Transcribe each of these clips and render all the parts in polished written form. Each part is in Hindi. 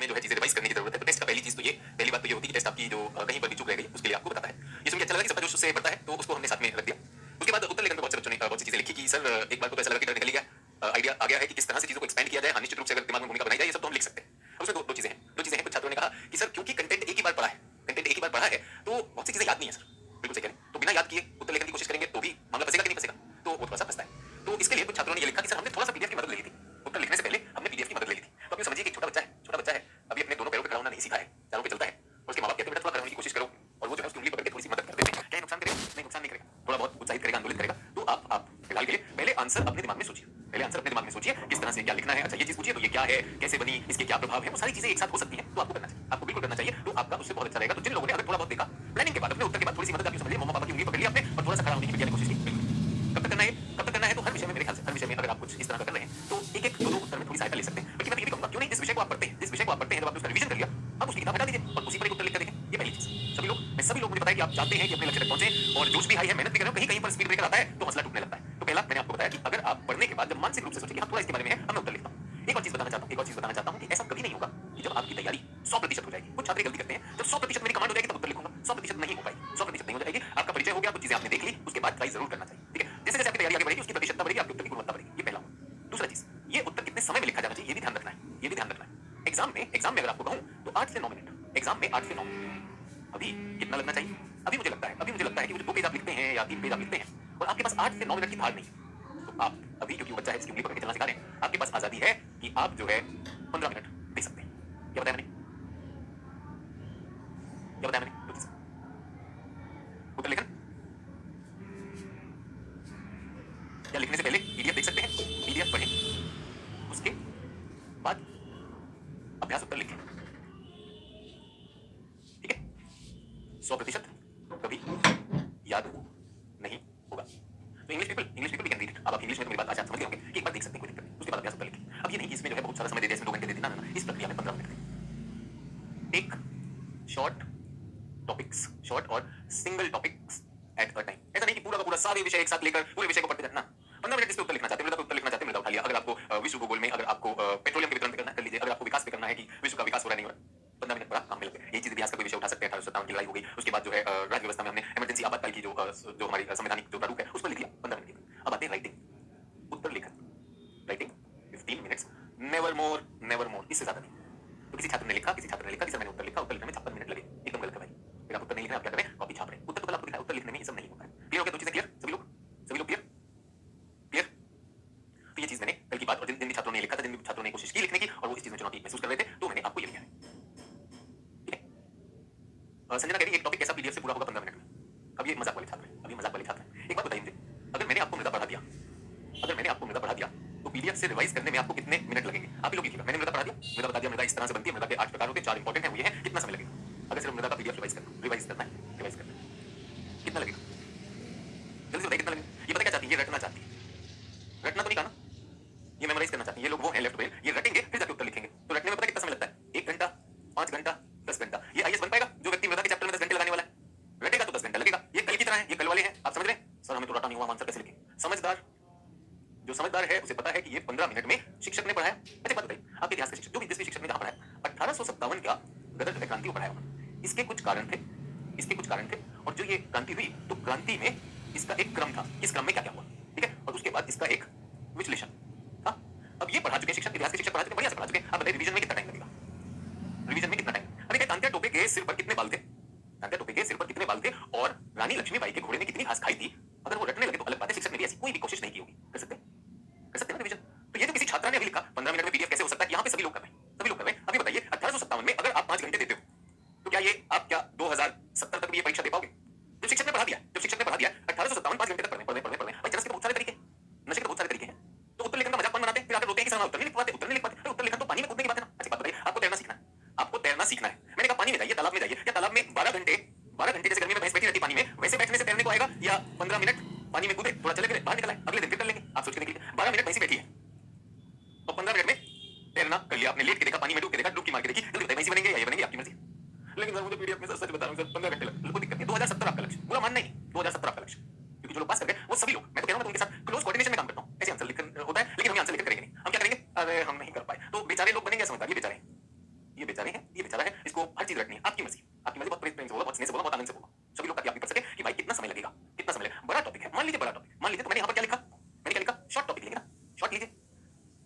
हमें जो है चीजें रिवाइज करने की जरूरत है। तो टेस्ट का पहली बात तो ये होती है कि टेस्ट आपकी जो कहीं पर भी चूक रह गई उसके लिए आपको बताता है। ये सुन के अच्छा लगा कि सबका जोश उससे बढ़ता है, तो उसको हमने साथ में रख दिया। उसके बाद उत्तर लेखन में बहुत से बच्चों ने बहुत सी चीजें लिखी कि सर एक बार को तो ऐसा लगा कि डर निकल गया, आइडिया आ गया है कि किस तरह से चीजों को एक्सपेंड किया जाए, निश्चित रूप से अगर दिमाग में भूमिका बनाई जाए ये सब तो हम लिख सकते हैं। उसमें दो चीजें हैं। कुछ छात्रों ने कहा कि सर क्योंकि कंटेंट एक ही बार पढ़ा है तो बहुत सी चीजें याद नहीं है सर। बिल्कुल सही कह रहे हैं। तो बिना याद किए उत्तर लेखन की कोशिश करेंगे तो भी मामला फंसेगा कि नहीं फंसेगा, तो वो थोड़ा सा फंसता है। तो इसके लिए कुछ छात्रों ने ये लिखा कि सर हमने थोड़ा सा पीडीएफ की मदद ले ली थी, उत्तर लिखने से पहले हमने पीडीएफ की मदद ले ली थी। तो आप समझिए कि छोटा बच्चा है, अभी अपने दोनों पैरों पे खड़ा होना नहीं सीखा है, चारों पे चलता है, और उसके माँ बाप कहते हैं बेटा थोड़ा खड़ा होने की कोशिश करो, और वो जो है उसकी उंगली पकड़ के थोड़ी सी मदद कर देते हैं। क्या नुकसान करेगा? नहीं, नुकसान नहीं करेगा, थोड़ा बहुत उत्साहित करेगा, आंदोलित करेगा। तो आप फिलहाल के लिए पहले आंसर अपने दिमाग में सोचिए, किस तरह से क्या लिखना है। अच्छा ये चीज पूछिए तो ये क्या है, कैसे बनी, इसके क्या प्रभाव है, वो सारी चीजें एक साथ हो सकती हैं, तो आपको करना चाहिए, आपको बिल्कुल करना चाहिए, तो आपका उससे बहुत अच्छा रहेगा। तो जिन लोगों ने अगर थोड़ा बहुत देखा प्लानिंग के बाद, अपने उत्तर के बाद थोड़ी सी मदद, आप समझ लीजिए मम्मा पापा की उंगली पकड़ ली आपने और थोड़ा सा खड़ा होने की विद्या की कोशिश की, बिल्कुल। कब तक करना है? तो हर विषय में, मेरे ख्याल से हर विषय में अगर आप कुछ इस तरह का कर रहे हैं तो एक एक दो उत्तर में थोड़ी सहायता ले सकते हैं। बल्कि मैं ये भी कहूंगा क्यों नहीं जिस विषय को आप पढ़ते हैं जब आपने उसका रिवीजन कर लिया, आप उसकी किताब हटा दीजिए और उसी पर एक उत्तर लिख कर देखें। ये पहली चीज। सभी लोग मुझे पता है कि आप चाहते हैं कि अपने लक्ष्य तक पहुंचे और जोश भी हाई है, मेहनत भी कर रहे हो, कहीं पर स्पीड ब्रेकर आता है तो हौसला टूटने लगता है। तो पहला मैंने आपको बताया कि अगर आप पढ़ने के बाद जब मानसिक रूप से सोचें कि हाँ थोड़ा इसके बारे में है, अब मैं उत्तर लिखता हूं। एक और चीज बताना चाहता हूं कि ऐसा कभी नहीं होगा कि जब आपकी तैयारी 100% हो जाएगी। कुछ छात्र गलती करते हैं, जब 100% मेरी कमांड हो जाएगी तब उत्तर लिखूंगा, 100% नहीं हो पाएगी, 100% नहीं हो जाएगी। आपका परिचय हो गया, कुछ चीजें आपने देख ली, उसके बाद ट्राई जरूर करना चाहिए, ठीक है। जैसे जैसे आपकी तैयारी आगे बढ़ेगी उसकी प्रतिशतता बढ़ेगी, आपके उत्तर की गुणवत्ता बढ़ेगी। ये पहला हुआ। दूसरा चीज, ये उत्तर कितने समय में लिखा जाना चाहिए ये भी ध्यान रखना है। एग्जाम में अगर आपको कहूं तो 8 से 9 मिनट, एग्जाम में 8 से 9 मिनट। अभी कितना लगना चाहिए? अभी मुझे लगता है कि वो जो 2 पेज आप लिखते हैं या 3 पेज आप लिखते हैं और आपके पास 8 से 9 मिनट की धार नहीं है, तो आप अभी, क्योंकि वो बच्चा है इसकी उंगली पकड़ के चलना सिखा रहे हैं, आपके पास आजादी है कि आप जो है 15 मिनट दे सकते हैं। क्या बताया मैंने? उत्तर लेखन या लिखने से पहले पीडीएफ देख सकते हैं, पीडीएफ पढ़ें, उसके बाद अभ्यास उत्तर लिखें, ठीक है। 100% कभी याद नहीं होगा। तो इंग्लिश पीपल भी कैन रीड इट। अब आप इंग्लिश में तो मेरी बात आज समझ गए होंगे कि एक बार देख सकते हैं, कोई दिक्कत नहीं, उसके बाद अभ्यास उत्तर लिखें। अब ये नहीं कि इसमें जो है बहुत सारा समय दे दिया, इसमें 2 घंटे दे दिया, ना, इस प्रक्रिया में 15 मिनट दें। टेक शॉर्ट टॉपिक्स, शॉर्ट और single topics at a time. ऐसा नहीं कि पूरा का पूरा सारे विषय एक साथ लेकर पूरे विषय को पढ़ते जाना। 15 मिनट इस पे उत्तर लिखना चाहते हैं, मृदा पे उत्तर लिखना चाहते हैं, मृदा उठा लिया। अगर आपको विश्व भूगोल में अगर आपको पेट्रोलियम के वितरण पे करना है कर लीजिए। अगर आपको विकास पे करना है कि विश्व का विकास हो रहा है नहीं हो रहा, 15 मिनट पढ़ा, काम में लग गए। ये चीज इतिहास का कोई विषय उठा सकते हैं, 1857 की लड़ाई हो गई, उसके बाद जो है राज्य व्यवस्था में हमने इमरजेंसी आपातकाल की जो हमारी संवैधानिक जो प्रारूप है उस पर लिख लिया, 15 मिनट की। अब आते हैं राइटिंग, उत्तर लेखन, राइटिंग 15 मिनट्स, नेवर मोर, इससे ज्यादा नहीं। तो किसी छात्र ने लिखा कि सर मैंने उत्तर लिखा, उत्तर लिखने में 56 मिनट लगे, एकदम गलत है भाई। फिर आप उत्तर नहीं लिख रहे, आप क्या करें? कॉपी छाप रहे हैं। उत्तर तो कल आपको दिखाया, उत्तर लिखने में ये सब नहीं होता है। क्लियर हो गया? 2 चीजें क्लियर? सभी लोग क्लियर? तो ये चीज मैंने कल की बात, और जिन भी छात्रों ने लिखा था, जिन भी छात्रों ने कोशिश की लिखने की और वो इस चीज में चुनौती महसूस कर रहे थे, तो मैंने आपको ये लिखा है, ठीक है। संजना कह रही है एक टॉपिक कैसा पीडीएफ से पूरा होगा 15 मिनट में। अब ये मजाक वाले छात्र हैं, एक बात बताइए मुझे, अगर मैंने आपको मृदा पढ़ा दिया तो पीडीएफ से रिवाइज करने में आपको कितने मिनट लगेंगे? आप ही लोग लिखिएगा। मैंने मृदा पढ़ा दिया, मृदा बता दिया, मृदा इस तरह से बनती है, मृदा के 8 प्रकार होते हैं, 4 इंपॉर्टेंट है, वो ये है, कितना समय लगेगा? अगर सिर्फ मृदा का पीडीएफ रिवाइज करना है, कितना लगेगा? जल्दी से बताइए कितना लगेगा? ये पता क्या चाहती है? ये रटना चाहती है। रटना तो नहीं कहा ना, ये मेमोराइज करना चाहती है। ये लोग वो हैं लेफ्ट ब्रेन, ये रटेंगे फिर जाके उत्तर लिखेंगे। तो रटने में पता कितना समय लगता है? 1 घंटा, 5 घंटा, 10 घंटा। ये आईएएस बन पाएगा जो व्यक्ति मृदा के चैप्टर में 10 घंटे लगाने वाला है? रटेगा तो 10 घंटा लगेगा। ये कल की तरह है, ये कल वाले हैं, आप समझ रहे हैं? सर हमें तो रटा नहीं हुआ, आंसर कैसे लिखें? जो समझदार है उसे पता है कि ये 15 मिनट में शिक्षक ने पढ़ाया। अच्छा बात बताइए, आपके इतिहास के शिक्षक, जो भी जिस भी शिक्षक ने जहां पढ़ाया, 1857 का गदर जो है क्रांति को पढ़ाया उन्होंने। इसके कुछ कारण थे, और जो ये क्रांति हुई तो क्रांति में इसका एक क्रम था, इस क्रम में क्या क्या हुआ, ठीक है, और उसके बाद इसका एक विश्लेषण। हाँ, अब ये पढ़ा चुके शिक्षक, इतिहास के शिक्षक पढ़ा चुके, बढ़िया से पढ़ा चुके। आप बताइए रिवीजन में कितना टाइम लगेगा? अभी क्या तांत्या टोपे के सिर पर कितने बाल थे और रानी लक्ष्मीबाई के घोड़े ने कितनी घास खाई थी? अगर वो रटने लगे तो अलग बात है, शिक्षक ने भी ऐसी कोई भी कोशिश नहीं की होगी। कर सकते हैं ना रिवीजन? तो ये जो किसी छात्रा ने अभी लिखा 15 मिनट में पीडीएफ कैसे हो सकता है, यहाँ पे सभी लोग कर रहे हैं। अभी बताइए 1857 में अगर आप 5 घंटे देते हो तो क्या 2070 तक भी ये परीक्षा दे पाओगे? जब शिक्षक ने पढ़ा दिया 1857 5 घंटे तक पढ़ने भाई, चरस के बहुत सारे तरीके हैं, नशे के बहुत सारे तरीके हैं। तो उत्तर लेखन का मजाक बनाते हैं, फिर आकर रोते हैं कि सर उत्तर नहीं लिख पाते। उत्तर लेखन तो पानी में कूदने की बात है ना। अच्छी बात बताइए, आपको तैरना सीखना है। मैंने कहा पानी में जाइए, तालाब में जाइए, क्या तालाब में 12 घंटे जैसे गर्मी में भैंस बैठी रहती पानी में, वैसे बैठने से तैरने को आएगा? या 15 मिनट पानी में कूदे, थोड़ा चले गए, बाहर निकला है, अगले दिन फिर कर लेंगे। आप सोच के देखिए, 12 मिनट भैंसी बैठी है और 15 मिनट में तैरना कर लिया आपने, लेट के देखा, पानी में डूब के देखा, डुबकी मार के देखी, जल्दी बताइए भैंसी बनेंगे या ये बनेंगे? आपकी मर्जी। लेकिन सर मुझे पीडीएफ में सच बता रहा हूं सर 15 घंटे लगे, कोई दिक्कत नहीं। 2070 आपका लक्ष्य, बुरा मानना नहीं, 2070 आपका लक्ष्य, क्योंकि जो लोग पास कर गए वो सभी लोग, मैं तो कह रहा हूं, मैं उनके साथ क्लोज कोऑर्डिनेशन में काम करता हूं। ऐसे आंसर लिखन होता है, लेकिन हम आंसर लिखकर करेंगे नहीं। हम क्या करेंगे? अरे हम नहीं कर पाए, तो बेचारे लोग बनेंगे समझदार, ये ये बेचारे हैं, ये बेचारा है, इसको हर चीज रटनी है, आपकी मर्जी, बहुत प्रेम से बोला, बहुत स्नेह से बोला, बहुत आनंद से बोला, सभी लोग ताकि आप भी पढ़ सके कि भाई कितना समय लगेगा, कितना समय लगेगा। बड़ा टॉपिक है, मान लीजिए बड़ा टॉपिक, मान लीजिए तो मैंने यहाँ पर क्या लिखा, मैंने क्या लिखा, शॉर्ट टॉपिक लिखे ना, शॉर्ट लीजिए,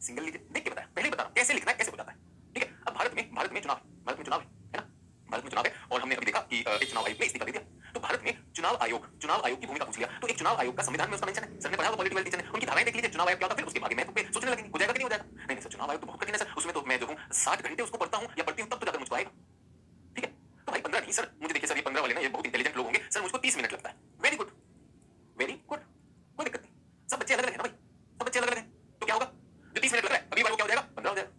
सिंगल लीजिए, देख के बताया, पहले ही बता रहा हूँ कैसे लिखना है, कैसे हो जाता है, ठीक है। अब भारत में चुनाव है ना, भारत में चुनाव है और हमने अभी देखा कि एक चुनाव आयोग ने इस्तीफा दे दिया, तो भारत में चुनाव आयोग की भूमिका पूछ लिया, तो एक चुनाव आयोग का संविधान में उसका मेंशन है, सर ने पढ़ा होगा पॉलिटिकल टीचर ने, उनकी धाराएं देख लीजिए, चुनाव आयोग क्या होता है, फिर उसके आगे मैं पे सोचने लगेंगे हो जाएगा कि नहीं हो जाएगा, नहीं सर चुनाव आयोग तो बहुत कठिन है सर, उसमें तो मैं जो हूँ 60 घंटे उसको पढ़ता हूँ या पढ़ती हूँ तब तो जाकर मुझको आएगा, ठीक है। तो भाई 15 नहीं सर, मुझे देखिए सर ये 15 वाले ना ये बहुत इंटेलिजेंट लोग होंगे सर, मुझको 30 मिनट लगता है, वेरी गुड, कोई दिक्कत नहीं, सब बच्चे अलग अलग है ना भाई, सब बच्चे अलग अलग है, तो क्या होगा जो 30 मिनट लग रहा है अभी बार वो क्या हो जाएगा 15 हो जाएगा,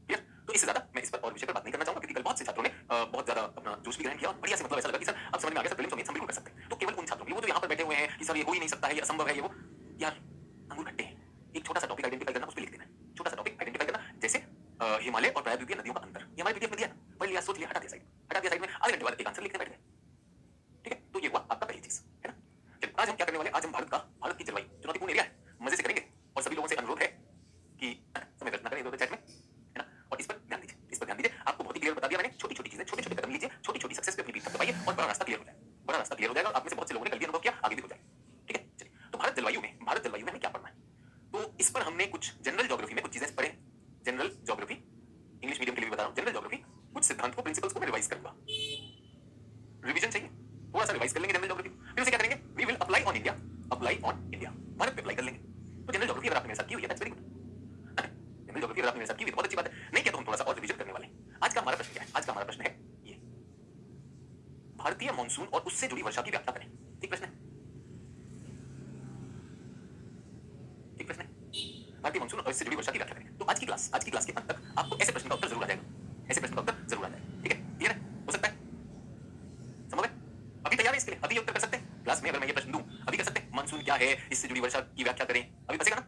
क्लियर। तो इससे ज्यादा मैं इस पर और विषय पर बात नहीं करना चाहूंगा क्योंकि कल बहुत से छात्रों ने बहुत ज्यादा अपना जोश भी ग्रहण किया और बढ़िया से मतलब ऐसा लगा कि सर अब समझ में आ गया सर प्रीलिम्स में हम बिल्कुल कर सकते हैं। तो केवल उन छात्रों के लिए वो जो यहाँ पर बैठे हुए हैं कि सर ये हो ही नहीं सकता है, ये असंभव है, ये वो, यार अंगूर खट्टे हैं, एक छोटा सा टॉपिक आइडेंटिफाई करना, उस पर लिख देना, छोटा सा टॉपिक आइडेंटिफाई करना, जैसे हिमालय और प्रायद्वीपीय नदियों का अंतर, ये हमारे पीडीएफ में दिया, पढ़ लिया, सोच लिया, हटा दिया साइड में, आधे घंटे बाद एक आंसर लिखने बैठ गए, ठीक है। तो ये हुआ आपका पहली चीज है ना। चलिए आज हम क्या करने वाले, आज हम भारत की जलवायु चुनौतीपूर्ण एरिया है, मजे से करेंगे और सभी लोगों से अनुरोध है कि समय व्यर्थ ना करें इधर चैट में, है ना, और इस पर ध्यान दीजिए, आपको बहुत ही क्लियर बता दिया मैंने, छोटी छोटी चीजें, छोटे छोटे कदम लीजिए, छोटी छोटी सक्सेस पे अपनी पीठ थपथपाइए और बड़ा रास्ता क्लियर हो जाएगा, बड़ा रास्ता क्लियर हो जाएगा और आप में से बहुत से लोगों ने कल भी अनुभव किया, आगे भी हो जाएगा, ठीक है। चलिए तो भारत जलवायु में हमें क्या पढ़ना है, तो इस पर हमने कुछ जनरल ज्योग्राफी में कुछ चीजें पढ़े, जनरल ज्योग्राफी इंग्लिश मीडियम के लिए भी बता रहा हूँ, जनरल ज्योग्राफी कुछ सिद्धांत को, प्रिंसिपल्स को मैं रिवाइज करूंगा, रिवीजन चाहिए, थोड़ा सा रिवाइज कर लेंगे जनरल ज्योग्राफी, फिर उसे क्या करेंगे, we will apply on India, भारत पे अप्लाई कर लेंगे। तो जनरल ज्योग्राफी अगर आपने मेरे साथ की हुई है that's very good, general geography अगर आपने मेरे साथ की हुई है बहुत अच्छी बात है, नहीं किया तो हम थोड़ा सा और रिवीजन करने वाले हैं। आज का हमारा प्रश्न क्या है, आज का हमारा प्रश्न है ये, भारतीय मॉनसून और उससे जुड़ी वर्षा की व्याख्या करें, ठीक प्रश्न है, ठीक प्रश्न है, भारतीय मॉनसून और इससे जुड़ी वर्षा की व्याख्या करें। तो आज की क्लास के अंत तक आपको ऐसे प्रश्न का उत्तर जरूर आ जाएगा, ऐसे प्रश्न का उत्तर जरूर आ जाएगा, ठीक है, क्लियर है, हो सकता है, संभव है, अभी तैयार है इसके लिए, अभी ये उत्तर कर सकते हैं क्लास में, अगर मैं ये प्रश्न दूं अभी कर सकते हैं, मानसून क्या है, इससे जुड़ी वर्षा की व्याख्या करें, अभी फंसेगा ना,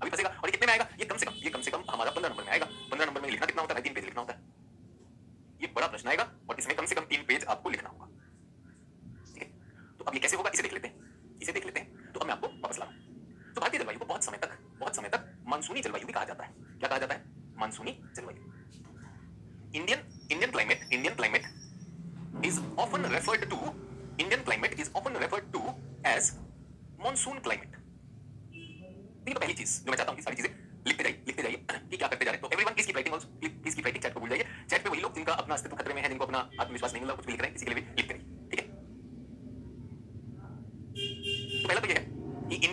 अभी फंसेगा, और ये कितने में आएगा, ये कम से कम हमारा 15 नंबर में आएगा, 15 नंबर में लिखना कितना होता है, 3 पेज लिखना होता है, ये बड़ा प्रश्न आएगा और इसमें कम से कम 3 पेज आपको लिखना होगा, ठीक है। तो अब ये कैसे होगा इसे देख लेते हैं, तो अब मैं आपको वापस ला रहा हूं। तो भारतीय जलवायु को बहुत समय तक मानसूनी जलवायु भी कहा जाता है, क्या कहा जाता है, मानसूनी जलवायु। Indian climate is often referred to as monsoon climate। ये तो पहली चीज जो मैं चाहता हूं कि सारी चीजें लिखते जाइए कि क्या करते जा रहे हैं। तो everyone please keep writing also, please keep writing, chat को भूल जाइए, चैट पे वही लोग जिनका अपना अस्तित्व खतरे में है, जिनको अपना आत्मविश्वास नहीं मिल रहा, कुछ भी लिख रहे हैं, किसी के लिए भी लिख करिए, ठीक है। तो पहला तो ये है कि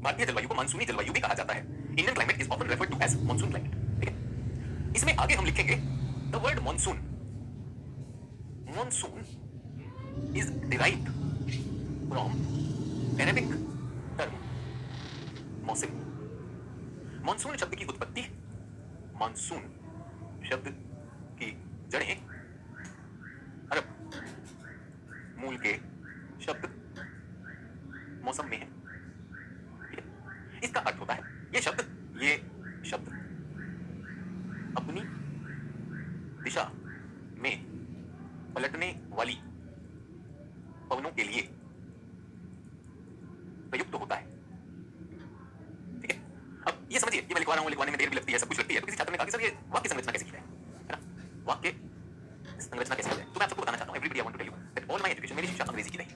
भारतीय जलवायु को मानसूनी जलवायु भी कहा जाता है, Indian climate is often referred to as monsoon climate, ठीक है। इसमें आगे हम लिखेंगे the word monsoon is derived from Arabic term मौसम। मानसून शब्द की उत्पत्ति, मानसून शब्द की जड़ें अरब मूल के शब्द मौसम में है, ठीक है। इसका अर्थ होता है ये शब्द अपनी दिशा में पलटने वाली पवनों के लिए प्रयुक्त होता है, ठीक है। अब ये समझिए, ये मैं लिखवा रहा हूं, लिखवाने में देर भी लगती है, सब कुछ लगती है, तो किसी छात्र ने कहा कि सर ये वाक्य संरचना कैसे की जाए, है ना, वाक्य संरचना कैसे की जाए। तो मैं आपको बताना चाहता हूं, everybody I want to tell you that all my education, मेरी शिक्षा अंग्रेजी की रही,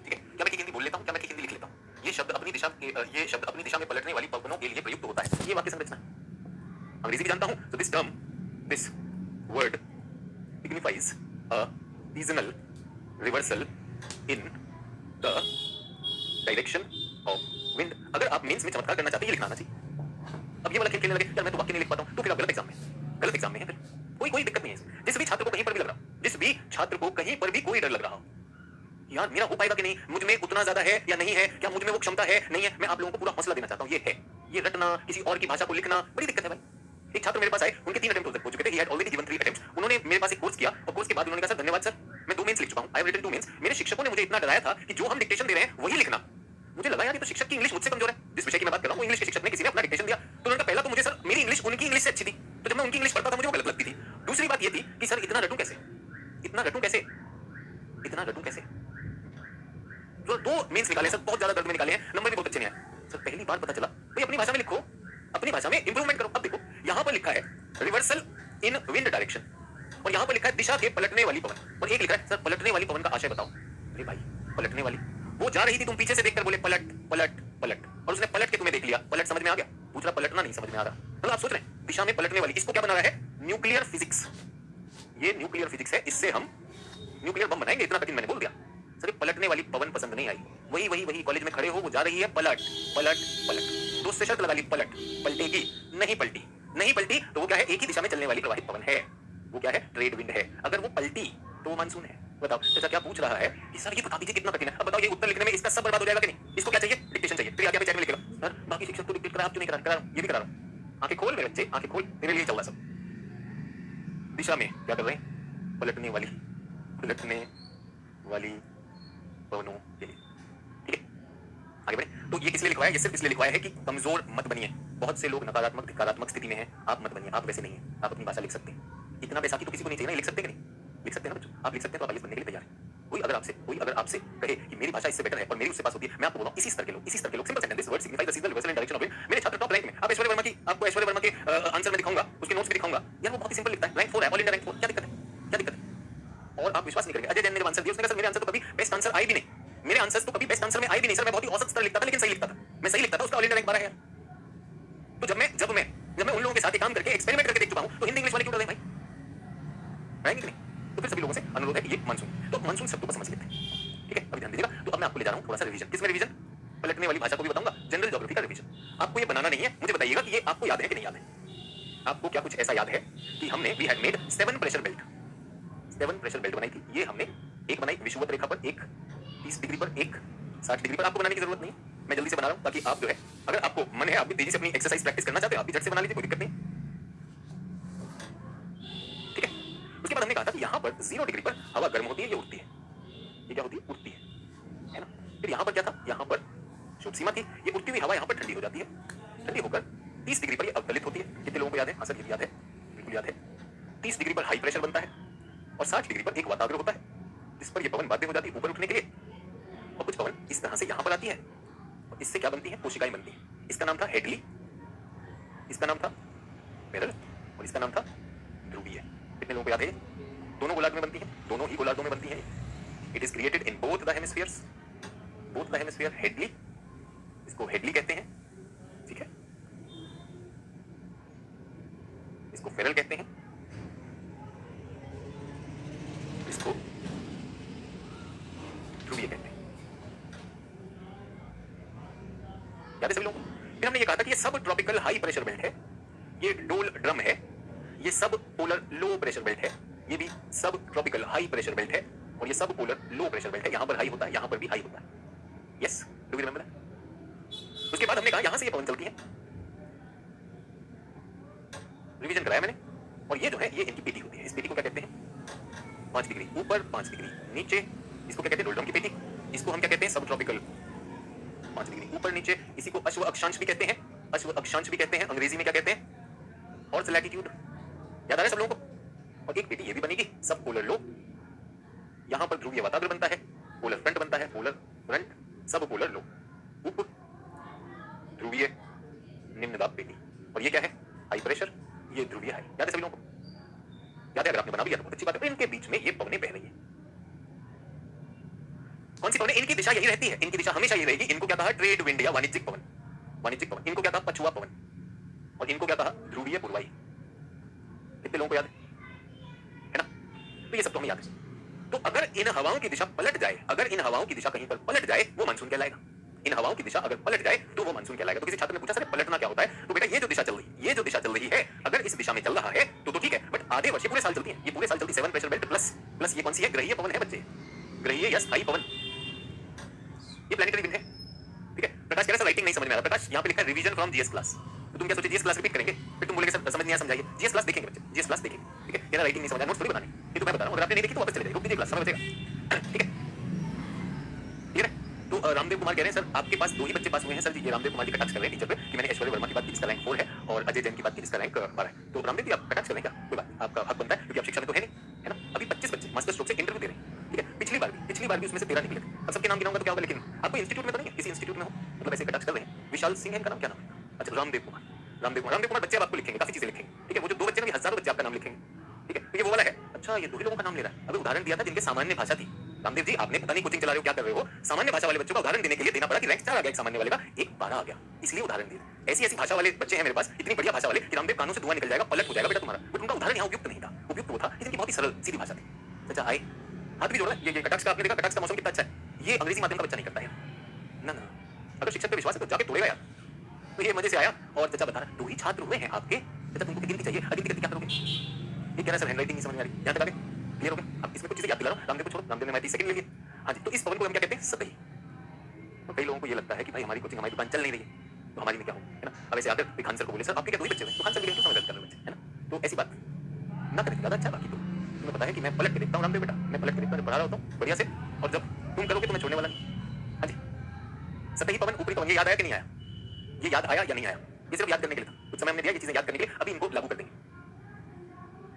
ठीक है। क्या मैं हिंदी बोल लेता हूं, क्या मैं हिंदी लिख लेता हूं, ये शब्द अपनी दिशा में पलटने वाली पवनों के लिए प्रयुक्त होता है, ये वाक्य संरचना, अंग्रेजी भी जानता हूं, तो this word signifies a seasonal reversal in the direction of wind। अगर आप मेंस में चमत्कार करना चाहते हैं, ये लिखना आना चाहिए। अब ये वाला खेल खेलने लगे, यार मैं तो वाक्य नहीं लिख पाता हूं, तो फिर आप गलत एग्जाम में हैं, फिर कोई दिक्कत नहीं है। जिस भी छात्र को कहीं पर भी कोई डर लग रहा हो, यार मेरा हो पाएगा कि नहीं, मुझ में उतना ज्यादा है या नहीं है, क्या मुझ में वो क्षमता है नहीं है, मैं आप लोगों को पूरा हौसला देना चाहता हूं, ये है, ये रटना, किसी और की भाषा को लिखना बड़ी दिक्कत है भाई। एक छात्र मेरे पास आए, उनके 3 अटेम्प्ट हो चुके थे, he had already given 3 attempts। उन्होंने मेरे पास एक कोर्स किया और कोर्स के बाद उन्होंने कहा सर धन्यवाद सर, मैं 2 मेंस लिख चुका हूं, I have written 2 मेंस। मेरे शिक्षकों ने मुझे इतना डराया था कि जो हम डिक्टेशन दे रहे हैं वही लिखना। मुझे लगा यार ये तो शिक्षक की इंग्लिश मुझसे कमजोर है, जिस विषय की मैं बात कर रहा हूं, इंग्लिश के शिक्षक ने किसी ने अपना डिक्टेशन दिया, तो उन्होंने पहला तो मुझे सर मेरी इंग्लिश उनकी इंग्लिश से अच्छी थी, तो जब मैं उनकी इंग्लिश पढ़ता था मुझे वो गलत लगती थी। दूसरी बात ये थी कि सर इतना रटूं कैसे, जो 2 मेंस निकाले सर, बहुत ज्यादा दर्द में निकाले हैं, नंबर भी बहुत अच्छे नहीं आए सर। पहली बार पता चला भाई अपनी भाषा में लिखो, अपनी भाषा में इंप्रूवमेंट करो। अब देखो यहां पर लिखा है रिवर्सल इन विंड डायरेक्शन, और यहां पर लिखा है दिशा के पलटने वाली पवन, और एक लिखा है सर पलटने वाली पवन का आशय बताओ। अरे भाई पलटने वाली, वो जा रही थी, तुम पीछे से देखकर बोले पलट पलट पलट, और उसने पलट के तुम्हें देख लिया, पलट समझ में आ गया, दूसरा पलटना नहीं समझ में आ रहा। मतलब आप सोच रहे हैं दिशा में पलटने वाली, इसको क्या बना रहा है? Nuclear physics. ये न्यूक्लियर फिजिक्स है, इससे हम न्यूक्लियर बम बनाएंगे, इतना कठिन मैंने बोल दिया। सर पलटने वाली पवन पसंद नहीं आई, वही वही वही कॉलेज में खड़े हो, वो जा रही है पलट पलट पलट, दोस्त से शर्त लगा ली पलट, पलटेगी नहीं, पलटी नहीं, पलटी तो वो क्या है? एक ही दिशा में चलने वाली प्रवाहित पवन है, वो क्या है? ट्रेड विंड है। अगर वो पलटी तो वो मानसून है। बताओ चाचा क्या पूछ रहा है कि सर ये बता दीजिए कितना कठिन है। अब बताओ ये उत्तर लिखने में इसका सब बर्बाद हो जाएगा कि नहीं? इसको क्या चाहिए? डिक्टेशन चाहिए। फिर आगे चैट में लिखेगा सर बाकी शिक्षक तो डिक्टेट करा, आप क्यों नहीं करा? ये भी करा रहा हूं। आंखें खोल मेरे बच्चे, आंखें खोल, तेरे लिए चल रहा सब। दिशा में क्या कर रहे हैं? पलटने वाली पवनों के लिए, ठीक है? आगे बढ़े। तो ये किस लिए लिखवाया? ये सिर्फ इसलिए लिखवाया है कि कमजोर मत बनिए। बहुत से लोग नकारात्मक स्थिति में हैं, आप मत बनिए, आप वैसे नहीं हैं, आप अपनी भाषा लिख सकते हैं। इतना बैसाखी तो किसी को नहीं चाहिए ना, लिख सकते हैं कि नहीं? लिख सकते हैं ना बच्चों, आप लिख सकते हैं तो आप आईएएस बनने के लिए तैयार हैं। कोई अगर आपसे कहे कि मेरी भाषा इससे बेटर है और मेरी उससे पास होती है, मैं आपको बोलूं इसी स्तर के लोग, simple sentence, this word signify the seasonal reversal in direction of wind. मेरे छात्र टॉप रैंक में, आप आपको ऐश्वर्य वर्मा के आंसर में दिखाऊंगा, उसके नोट्स में दिखाऊंगा, यार वो बहुत ही सिंपल लिखता है, रैंक 4 है, ऑल इंडिया रैंक 4, क्या दिक्कत है? क्या दिक्कत है? और आप विश्वास नहीं करेंगे, अजय जैन ने जब आंसर दिया, उसने कहा सर मेरे आंसर तो कभी बेस्ट आंसर आए भी नहीं, मेरे आंसर्स तो कभी बेस्ट आंसर में आए भी नहीं सर, मैं बहुत ही औसत स्तर लिखता था, लेकिन सही लिखता था, मैं सही लिखता था, उसका ऑल इंडिया रैंक 12 है। तो जब मैं उन लोगों के साथ काम करके एक्सपेरिमेंट करके देख चुका हूं, तो हिंदी इंग्लिश वाले क्यों डर रहे हैं भाई? रहेंगे कि नहीं? तो फिर सभी लोगों से अनुरोध है कि ये मानसून, तो मानसून शब्द को समझ लेते हैं, ठीक है? अभी ध्यान दीजिएगा। तो अब मैं आपको ले जा रहा हूं थोड़ा सा रिवीजन। किसमें रिवीजन? पलटने वाली भाषा को भी बताऊंगा, जनरल ज्योग्राफी का रिवीजन। आपको ये बनाना नहीं है, मुझे बताइएगा कि ये आपको याद है कि नहीं याद है। आपको क्या कुछ ऐसा याद है कि हमने we had made 7 pressure belt बनाई थी। ये हमने एक बनाई विषुवत रेखा पर, एक 30 डिग्री पर, एक 60 डिग्री पर। आपको बनाने की जरूरत नहीं, मैं जल्दी से बना रहा हूं ताकि आप जो है, अगर आपको मन है, आप भी तेजी से अपनी एक्सरसाइज प्रैक्टिस करना चाहते हो, आप भी झट से बना लीजिए, कोई दिक्कत नहीं, ठीक है? उसके बाद हमने कहा था कि यहां पर 0 डिग्री पर हवा गर्म होती है, ये उठती है, ये क्या होती है? उठती है ना? फिर यहां पर क्या था? यहां पर शुभ सीमा थी, ये उठती हुई हवा यहां पर ठंडी हो जाती है, ठंडी होकर 30 डिग्री पर ये अवदलित होती है। कितने लोगों को याद है? हाँ सर ये भी याद है, बिल्कुल याद है। 30 डिग्री पर हाई प्रेशर बनता है और 60 डिग्री पर एक वाताग्र होता है, जिस पर ये पवन बाध्य हो जाती है ऊपर उठने के लिए, और कुछ पवन इस तरह से यहां पर आती है, और इससे क्या बनती है? कोशिकाएं बनती है। इसका नाम था हेडली, इसका नाम था बेरल, और इसका नाम था ध्रुवीय। कितने लोगों को याद है? दोनों गोलार्ध में बनती है, दोनों ही गोलार्धों में बनती है। It is created in both the hemispheres, Hadley, इसको हेडली कहते हैं, ठीक है? इसको फेरल कहते हैं, इसको ध्रुवीय कहते हैं। याद है सभी लोगों को? फिर हमने ये कहा था कि ये सब ट्रॉपिकल हाई प्रेशर बेल्ट है, ये डोल ड्रम है, ये सब पोलर लो प्रेशर बेल्ट है, ये भी सब ट्रॉपिकल हाई प्रेशर बेल्ट है, और ये सब पोलर लो प्रेशर बेल्ट है। यहां पर हाई होता है, यहां पर भी हाई होता है। Yes, do you remember that? उसके बाद हमने कहा यहां से ये पवन चलती है, रिवीजन कराया मैंने, और ये जो है ये इनकी पेटी होती है। इस पेटी को क्या कहते हैं? 5 डिग्री ऊपर, 5 डिग्री नीचे, इसको क्या कहते हैं? डोलड्रम की पेटी। इसको हम क्या कहते हैं? सब ट्रॉपिकल 5 डिग्री ऊपर नीचे। इसी को अश्व अक्षांश भी कहते हैं, अश्व अक्षांश भी कहते हैं, अंग्रेजी में क्या कहते हैं? Horse latitude. याद आ रहा है सब लोगों को? और एक पेटी ये भी बनेगी, सब पोलर लो, यहां पर ध्रुवीय वाताग्र बनता है, पोलर फ्रंट बनता है, पोलर फ्रंट, सब पोलर लो, उप ध्रुवीय निम्न दाब पेटी, और ये क्या है? हाई प्रेशर, ये ध्रुवीय है। याद है सभी लोगों को? याद है? अगर आपने बना भी लिया तो बहुत अच्छी बात है। इनके बीच में ये पवनें बह रही है। कौन सी पवनें? इनकी दिशा यही रहती है, इनकी दिशा हमेशा यही रहेगी। इनको क्या कहा? ट्रेड विंड या वाणिज्यिक पवन, वाणिज्यिक पवन। इनको क्या कहा? पछुआ पवन, और इनको क्या कहा? ध्रुवीय पूर्वाई। कितने लोगों को याद है ना? तो ये सब तो हमें याद है। तो अगर इन हवाओं की दिशा पलट जाए, अगर इन हवाओं की दिशा कहीं पर पलट जाए, वो मानसून कहलाएगा। इन हवाओं की दिशा अगर पलट जाए तो वो मानसून कहलाएगा। तो किसी छात्र ने पूछा सर पलटना क्या होता है? तो बेटा ये जो दिशा चल रही है, ये जो दिशा चल रही है, अगर इस दिशा में चल रहा है तो ठीक है, बट आधे वर्ष, ये पूरे साल चलती है, ये पूरे साल चलती 7 प्रेशर बेल्ट प्लस ये कौन सी है? ग्रहीय पवन है बच्चे, ग्रहीय या स्थायी पवन, ये प्लैनेटरी विंड है, ठीक है? प्रकाश कह रहा है सर राइटिंग नहीं समझ में आ रहा। प्रकाश यहाँ पे लिखा है रिवीजन फ्रॉम जीएस क्लास। तो तुम क्या सोचे जीएस क्लास रिपीट करेंगे, फिर तुम बोलेगे सर समझ नहीं आया, समझाइए। जीएस क्लास देखेंगे बच्चे, जीएस क्लास देखेंगे, ठीक है? तेरा राइटिंग नहीं समझ आया, नोट्स थोड़ी बनाने, ये तो मैं बता रहा हूं। अगर आपने नहीं देखी तो वापस चले जाइए, रुक दीजिए, क्लास समय बचेगा, ठीक है? ठीक है? तो रामदेव कुमार कह रहे हैं सर आपके पास 2 ही बच्चे पास हुए हैं सर जी। ये रामदेव कुमार जी कटाक्ष कर रहे हैं टीचर पे कि मैंने ऐश्वर्य वर्मा की बात की जिसका रैंक 4 है, और अजय जैन की बात की जिसका रैंक 12 है। तो रामदेव जी आप कटाक्ष कर रहे हैं क्या? कोई बात नहीं, आपका हक बनता है क्योंकि आप शिक्षा में तो है नहीं, है ना? अभी 25 बच्चे मास्टर स्ट्रोक से इंटरव्यू दे रहे हैं, ठीक है? पिछली बार भी उसमें से 13 निकले थे। अब सबके नाम गिनाऊंगा तो क्या होगा, लेकिन आपको इंस्टीट्यूट में तो नहीं है, किसी इंस्टीट्यूट में हो, मतलब ऐसे कटाक्ष कर रहे हैं। विशाल सिंह है इनका नाम, क्या नाम है? अच्छा रामदेव कुमार बच्चे अब आपको लिखेंगे, काफी चीजें लिखेंगे, ठीक है? वो जो 2 बच्चे ना, हजारों बच्चे आपका नाम लिखेंगे। रखेंगे, ठीक है? तो ये वो वाला है। अच्छा, ये दो ही लोगों का नाम ले रहा है। अभी उदाहरण दिया था जिनके सामान्य भाषा थी। रामदेव जी, आपने पता नहीं कोचिंग चला रहे हो, क्या कर रहे हो, सामान्य भाषा वाले बच्चों का उदाहरण देने के लिए देना पड़ा कि रैंक 4 आ गया एक सामान्य वाले का, एक 12 आ गया, इसलिए उदाहरण दिया। ऐसी ऐसी भाषा वाले बच्चे हैं मेरे पास, इतनी बढ़िया भाषा वाले कि रामदेव कानों से धुआं निकल जाएगा, पलट हो जाएगा बेटा तुम्हारा, बट उनका उदाहरण यहाँ उपयुक्त नहीं था। उपयुक्त वो था जिनकी बहुत ही सरल सीधी भाषा थी। अच्छा, आए हाथ भी जोड़ा। ये कटाक्ष का आपने देखा, कटाक्ष का मौसम कितना अच्छा है। ये अंग्रेजी माध्यम का बच्चा नहीं करता है ना ना। अगर शिक्षक पे विश्वास है तो जाके तोड़ेगा यार। तो ये मजे से आया और चाचा बता रहा, 2 ही छात्र हुए हैं आपके, चाचा तुमको गिनती चाहिए, गिनती करके क्या करोगे? ये कह रहा सर हैंडराइटिंग नहीं समझ में आ रही। यहाँ तक आ गए, क्लियर हो गया? अब इसमें कुछ चीजें याद दिला रहा हूँ, रामदेव को छोड़ो, रामदेव ने 30 सेकंड ले लिए। हाँ जी, तो इस पवन को हम क्या कहते हैं? सतही। तो कई लोगों को ये लगता है कि भाई हमारी कोचिंग, हमारी दुकान चल नहीं रही है, तो हमारी में क्या हो, है ना? अब ऐसे आकर खान सर को बोले सर आपके क्या 2 ही बच्चे हुए, तो खान सर भी समझ कर रहे बच्चे, है ना? तो ऐसी बात ना करें, ज्यादा अच्छा। बाकी तो तुम्हें पता है कि मैं पलट के देखता हूँ रामदेव बेटा, मैं पलट के देखता हूँ, पढ़ा रहा होता हूँ बढ़िया से, और जब तुम करोगे तो मैं छोड़ने वाला नहीं। हाँ जी, सतही पवन, ऊपरी पवन, ये याद आया कि नहीं आया? ये याद आया या नहीं आया? ये सिर्फ याद करने के लिए था, कुछ समय हमने दिया ये चीजें याद करने के लिए, अभी इनको लागू कर देंगे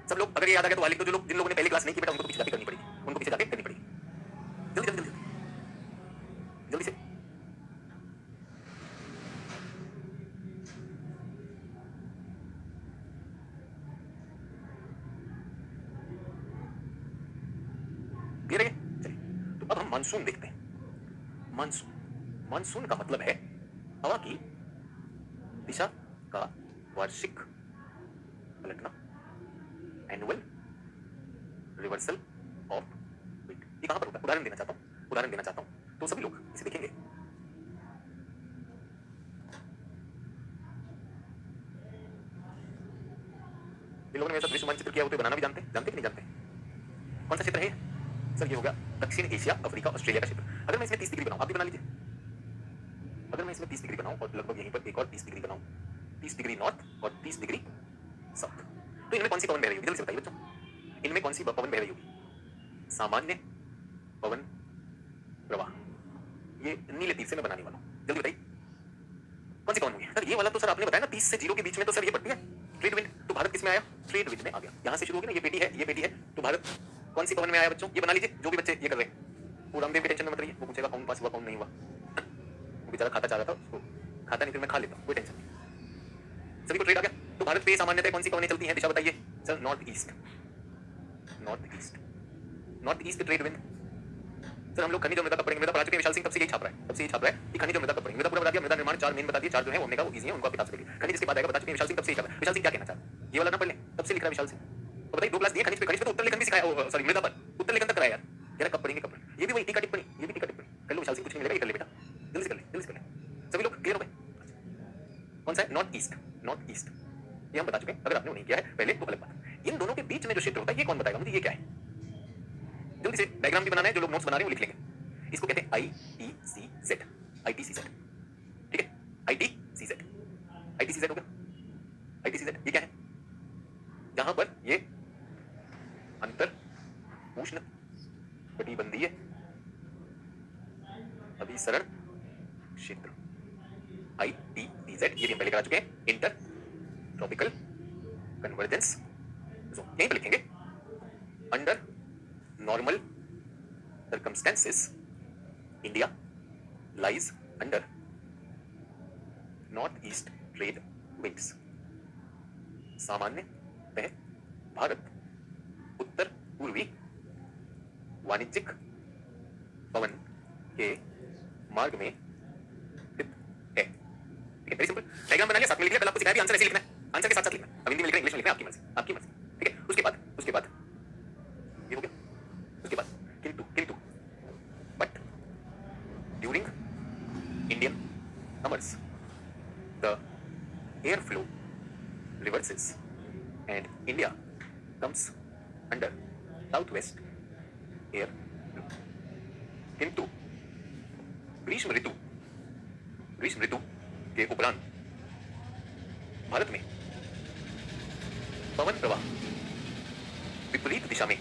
सब लोग। अगर ये याद आ गया तो वाले तो जो लोग, जिन लोगों ने पहले क्लास नहीं की बेटा, उनको पीछे जाके करनी पड़ेगी, उनको पीछे जाके करनी पड़ेगी। जल्दी जल्दी जल्दी जल्दी से। क्लियर है? चलिए, तो अब हम मानसून देखते हैं। मानसून, मानसून का मतलब है हवा की दिशा का वार्षिक पलटना, एनुअल रिवर्सल ऑफ विंड। ये कहां पर होता है? उदाहरण देना चाहता हूं, उदाहरण देना चाहता हूं, तो सभी लोग इसे देखेंगे। जिन लोगों ने मेरे साथ दृश्य मानचित्र किया वो तो बनाना भी जानते हैं कि नहीं जानते? कौन सा क्षेत्र है? सर ये होगा दक्षिण एशिया, अफ्रीका, ऑस्ट्रेलिया का क्षेत्र। अगर मैं इसमें 30 डिग्री बनाऊं, आप भी बना लीजिए। अगर मैं इसमें 30 डिग्री बनाऊं और लगभग यहीं पर एक और 30 डिग्री बनाऊं, 30 डिग्री नॉर्थ और 30 डिग्री साउथ, तो इनमें कौन सी पवन बह रही होगी? जल्दी से बताइए बच्चों, इनमें कौन सी पवन बह रही होगी? सामान्य पवन प्रवाह। ये नीले तीर से मैं बनाने वाला हूं, जल्दी बताइए कौन सी पवन होगी? सर ये वाला तो सर आपने बताया ना 30 से 0 के बीच में, तो सर ये पट्टी है ट्रेड विंड। तो भारत किस में आया? ट्रेड विंड में आ गया। यहां से शुरू होगी ना, ये पेटी है, ये पेटी है, तो भारत कौन सी पवन में आया बच्चों? ये बना लीजिए, जो भी बच्चे ये कर रहे हैं। वो रामदेव की टेंशन में मत रहिए, वो पूछेगा कौन पास हुआ कौन नहीं हुआ, वो बेचारा खाता चाह रहा था, उसको खाता नहीं, फिर मैं खा लेता हूं, कोई टेंशन नहीं। सभी को ट्रेड आ गया। तो भारत पे सामान्यतः कौन सी पवनें चलती हैं? दिशा बताइए sir. North east, north east, north east trade wind. Sir हम लोग खनिज और मृदा का पढ़ेंगे, मृदा पढ़ा चुके हैं, विशाल सिंह तब से यही छाप रहा है, तब से यही छाप रहा है कि खनिज और मृदा का पढ़ेंगे। मृदा पूरा बता दिया, मृदा निर्माण 4 मेन बता दिए, 4 जो है वो हमने कहा वो इजी है, उनको आप किताब से पढ़िए। खनिज इसके बाद आएगा, बता चुके हैं, विशाल सिंह तब से यही छाप रहा है। विशाल सिंह क्या कहना चाहता है? ये वाला ना पढ़ लें, तब से लिख रहा है विशाल सिंह। तो बताइए 2 क्लास दिए खनिज पे, खनिज पे तो उत्तर लेखन भी सिखाया, सॉरी मृदा पर उत्तर लेखन तक कराया यार। यार कब पढ़ेंगे, कब पढ़ेंगे? ये भी वही टीका टिप्पणी, ये भी टीका टिप्पणी कर लो। विशाल सिंह कुछ नहीं मिलेगा, ये कर ले बेटा, जल्दी से कर ले, जल्दी से कर ले। सभी लोग क्लियर हो गए? कौन सा है? नॉर्थ ईस्ट, नॉर्थ ईस्ट, ये हम बता चुके हैं। अगर आपने वो नहीं किया है पहले तो अलग बात। इन दोनों के बीच में जो क्षेत्र होता है ये कौन बताएगा मुझे? ये क्या है? जल्दी से डायग्राम भी बनाना है, जो लोग नोट्स बना रहे हैं वो लिख लेंगे। इसको कहते हैं ITCZ, ITCZ, ठीक है? ITCZ, ITCZ हो गया। ITCZ ये क्या है? जहां पर ये अंतर उष्ण कटिबंधीय अभिसरण क्षेत्र, ITCZ, ये भी हम पहले करा चुके हैं। इंटर ट्रॉपिकल कन्वर्जेंस जोन, यहीं पर लिखेंगे। Under normal circumstances India lies under northeast trade winds। सामान्यतः भारत उत्तर पूर्वी वाणिज्यिक पवन के मार्ग में स्थित है। ठीक है, वेरी सिंपल। डायग्राम बना लिया, साथ में लिख लिया। कल आपको सिखाया भी आंसर ऐसे लिखना है, आंसर के साथ साथ लिखना है। अब हिंदी में लिख रहे हैं, इंग्लिश में लिख रहे हैं, आपकी मर्जी, आपकी मर्जी, ठीक है? उसके बाद ये हो गया। उसके बाद किंतु, किंतु but during Indian summers the airflow reverses and India comes under southwest air flow। किंतु ग्रीष्म ऋतु के उपरांत भारत में पवन प्रवाह विपरीत दिशा में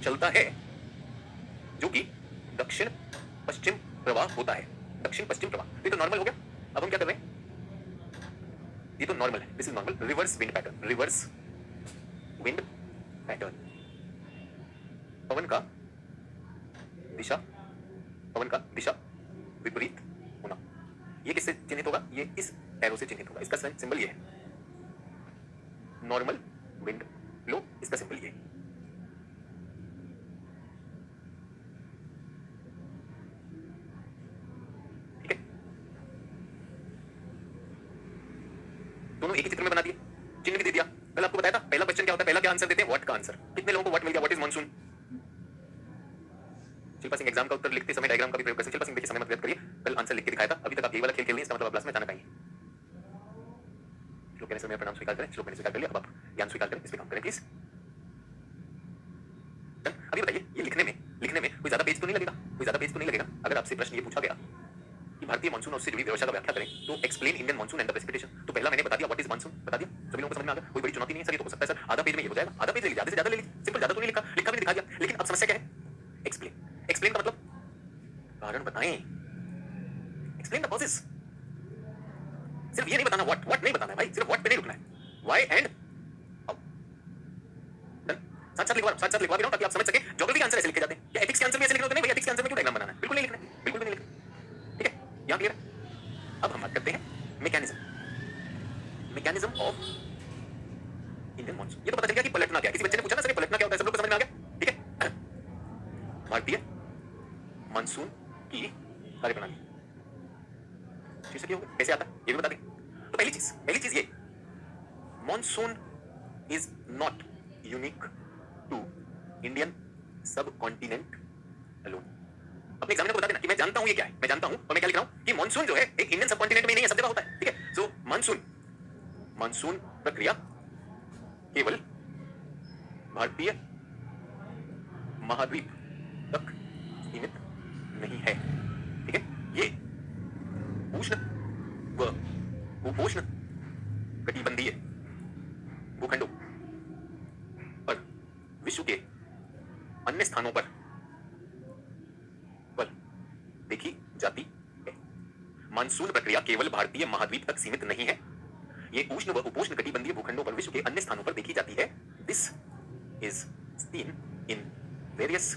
चलता है, जो कि दक्षिण पश्चिम प्रवाह होता है। दक्षिण पश्चिम प्रवाह, ये तो नॉर्मल हो गया। अब हम क्या कर रहे हैं? ये तो नॉर्मल है, this is normal reverse wind pattern, reverse wind pattern. पवन का दिशा विपरीत होना। ये किससे चिन्हित होगा? ये इस एरो से चिन्हित होगा। इसका सिंबल ये है, नॉर्मल विंड लो, इसका सिंबल ये। ठीक है, दोनों एक ही चित्र में बना दिए, चिन्ह भी दे दिया। कल आपको बताया था पहला क्वेश्चन क्या होता है, पहला क्या आंसर देते हैं, व्हाट का आंसर। कितने लोगों को व्हाट मिल गया, what is monsoon. Shilpa Singh exam का उत्तर लिखते समय डायग्राम का भी प्रयोग कर। शिल्पा सिंह देखिए समय मत व्यर्थ करिए, कल आंसर लिख के दिखाया था, अभी तक आप यही वाला खेल खेल रही हैं, इसका मतलब आप क्लास में अचानक आई। श्लोक कहने से मेरा प्रणाम स्वीकार करें, श्लोक मैंने स्वीकार कर लिया, अब आप ज्ञान स्वीकार करें, इस पे काम करें प्लीज। अभी बताइए ये लिखने में कोई ज्यादा पेज तो नहीं लगेगा, कोई ज्यादा पेज तो नहीं लगेगा। अगर आपसे प्रश्न ये पूछा गया कि भारतीय मानसून और उससे जुड़ी व्यवस्था का व्याख्या करें तो explain Indian monsoon and the precipitation, तो पहला मैंने बता दिया व्हाट इज मानसून, बता दिया, सभी लोगों को समझ में आ गया, कोई बड़ी चुनौती नहीं है सर, ये तो हो सकता है सर आधा पेज में ये हो जाएगा, आधा पेज ले लीजिए, आधे से ज्यादा ले लीजिए, सिंपल, ज्यादा तो नहीं लिखा, लिखा भी दिखा दिया। लेकिन अब समस्या क्या है, एक्सप्लेन। एक्सप्लेन का मतलब कारण बताएं, एक्सप्लेन द प्रोसेस। सिर्फ ये नहीं बताना व्हाट, व्हाट नहीं बताना है भाई, सिर्फ व्हाट पे नहीं रुकना है, व्हाई एंड हाउ। साथ साथ लिखवा भी रहा हूं ताकि आप समझ सके। ज्योग्राफी के आंसर ऐसे लिखे जाते हैं, क्या एथिक्स के आंसर भी ऐसे लिखने होते हैं? नहीं भाई, एथिक्स के आंसर में क्यों डायग्राम बनाना है, बिल्कुल नहीं लिखना है, बिल्कुल भी नहीं लिखना। ठीक है, यहां क्लियर है। अब हम बात करते हैं मैकेनिज्म ऑफ इंडियन मानसून। ये तो पता चल गया कि पलटना क्या है, किसी बच्चे ने पूछा ना सर ये पलटना क्या होता है, सब लोग को समझ में आ गया। ठीक है, भारतीय मानसून की कार्यप्रणाली शीर्षक ये होगा, कैसे आता है ये भी बता दें। तो पहली चीज ये, monsoon is not unique to Indian subcontinent alone. अपने एग्जामिनर को बता देना कि मैं जानता हूं ये क्या है, मैं जानता हूं और मैं क्या लिख रहा हूं कि मानसून जो है एक इंडियन सब कॉन्टिनेंट में नहीं है, सब जगह होता है। ठीक है, सो मानसून प्रक्रिया केवल भारतीय महाद्वीप तक सीमित नहीं है। ठीक है, ये उष्ण व उपोष्ण कटिबंधीय भूखंडों पर विश्व के अन्य स्थानों पर देखी जाती है। मानसून प्रक्रिया केवल भारतीय महाद्वीप तक सीमित नहीं है, ये उष्ण व उपोष्ण कटिबंधीय भूखंडों पर विश्व के अन्य स्थानों पर देखी जाती है। This is seen in various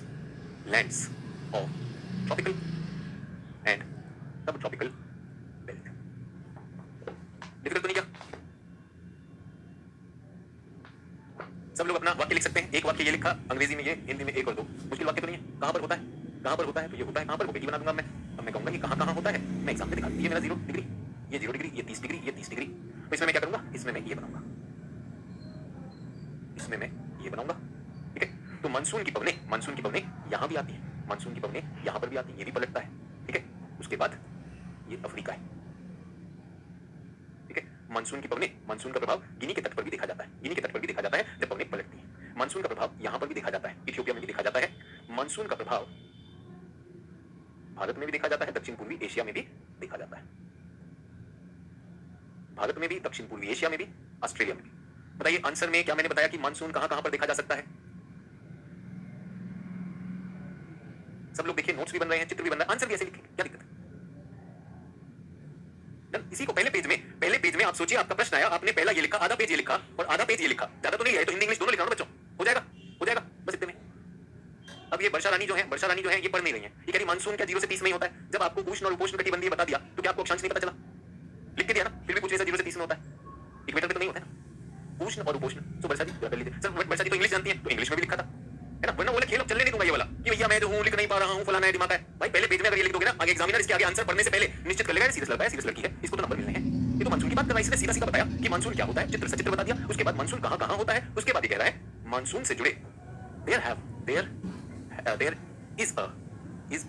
lands of tropical and सब ट्रॉपिकल बेल्ट। डिफिकल्ट तो नहीं क्या? सब लोग अपना वाक्य लिख सकते हैं, एक वाक्य ये लिखा, अंग्रेजी में ये, हिंदी में एक और दो। मुश्किल वाक्य तो नहीं है। कहां पर होता है, कहां पर होता है, तो ये होता है, कहां पर होगा ये बना दूंगा मैं। अब मैं कहूंगा ये कहां कहां होता है, मैं एग्जाम में दिखा दूंगा, ये मेरा 0 डिग्री, ये 0 डिग्री, ये 30 डिग्री, ये 30 डिग्री। तो इसमें मैं क्या करूंगा, इसमें मैं ये बनाऊंगा, इसमें मैं ये बनाऊंगा। ठीक है, तो मानसून की पवने यहां भी आती है, मानसून की पवने यहां पर भी आती है, ये भी पलटता है। ठीक है, उसके बाद ये अफ्रीका है। ठीक है, मानसून की पवने, मानसून का प्रभाव गिनी के तट पर भी देखा जाता है, गिनी के तट पर भी देखा जाता है जब पवने पलटती है। मानसून का प्रभाव यहां पर भी देखा जाता है, इथियोपिया में भी देखा जाता है। मानसून का प्रभाव भारत में भी देखा जाता है, दक्षिण पूर्वी एशिया में भी देखा जाता है, भारत में भी, दक्षिण पूर्वी एशिया में भी, ऑस्ट्रेलिया में भी। बताइए आंसर में क्या मैंने बताया कि मानसून कहां कहां पर देखा जा सकता है। सब लोग देखिए, नोट्स भी बन रहे हैं, चित्र भी बन रहा है, आंसर भी ऐसे लिखेंगे, क्या दिक्कत है। इसी को पहले पेज में आप सोचिए, आपका प्रश्न आया, आपने पहला ये लिखा, आधा पेज ये लिखा और आधा पेज ये लिखा, ज्यादा तो नहीं है, तो हिंदी इंग्लिश दोनों लिखा ना बच्चों, हो जाएगा, हो जाएगा बस इतने में। अब ये वर्षा रानी जो है ये पढ़ नहीं रही है, ये कह रही मानसून क्या 0 से 30 में ही होता है। जब आपको उष्ण और उपोष्ण कटिबंधीय बता दिया तो क्या आपको अक्षांश नहीं पता चला, लिख के दिया ना, फिर भी पूछ रहे 0 से 30 में होता है, इक्वेटर पे तो नहीं होता है ना उष्ण और उपोष्ण। तो वर्षा जी कर लीजिए सर, वर्षा जी तो इंग्लिश जानती है, तो इंग्लिश में भी लिखा था, है ना, वरना बोले खेल चलने नहीं दूंगा ये वाला कि भैया मैं जो हूं लिख नहीं पा रहा हूं, फलाना है, दिमाग है। भाई पहले पेज में अगर ये लिख दोगे ना, आगे एग्जामिनर इसके आगे आंसर पढ़ने से पहले निश्चित कर लेगा सीरियस लड़का है, सीरियस लड़की है, इसको तो नंबर मिलने हैं। ये तो मानसून की बात कर रहा है, इसने सीधा सीधा बताया कि मानसून क्या होता है, चित्र सचित्र बता दिया। उसके बाद मानसून कहां कहां होता है, उसके बाद ये कह रहा है मानसून से जुड़े there is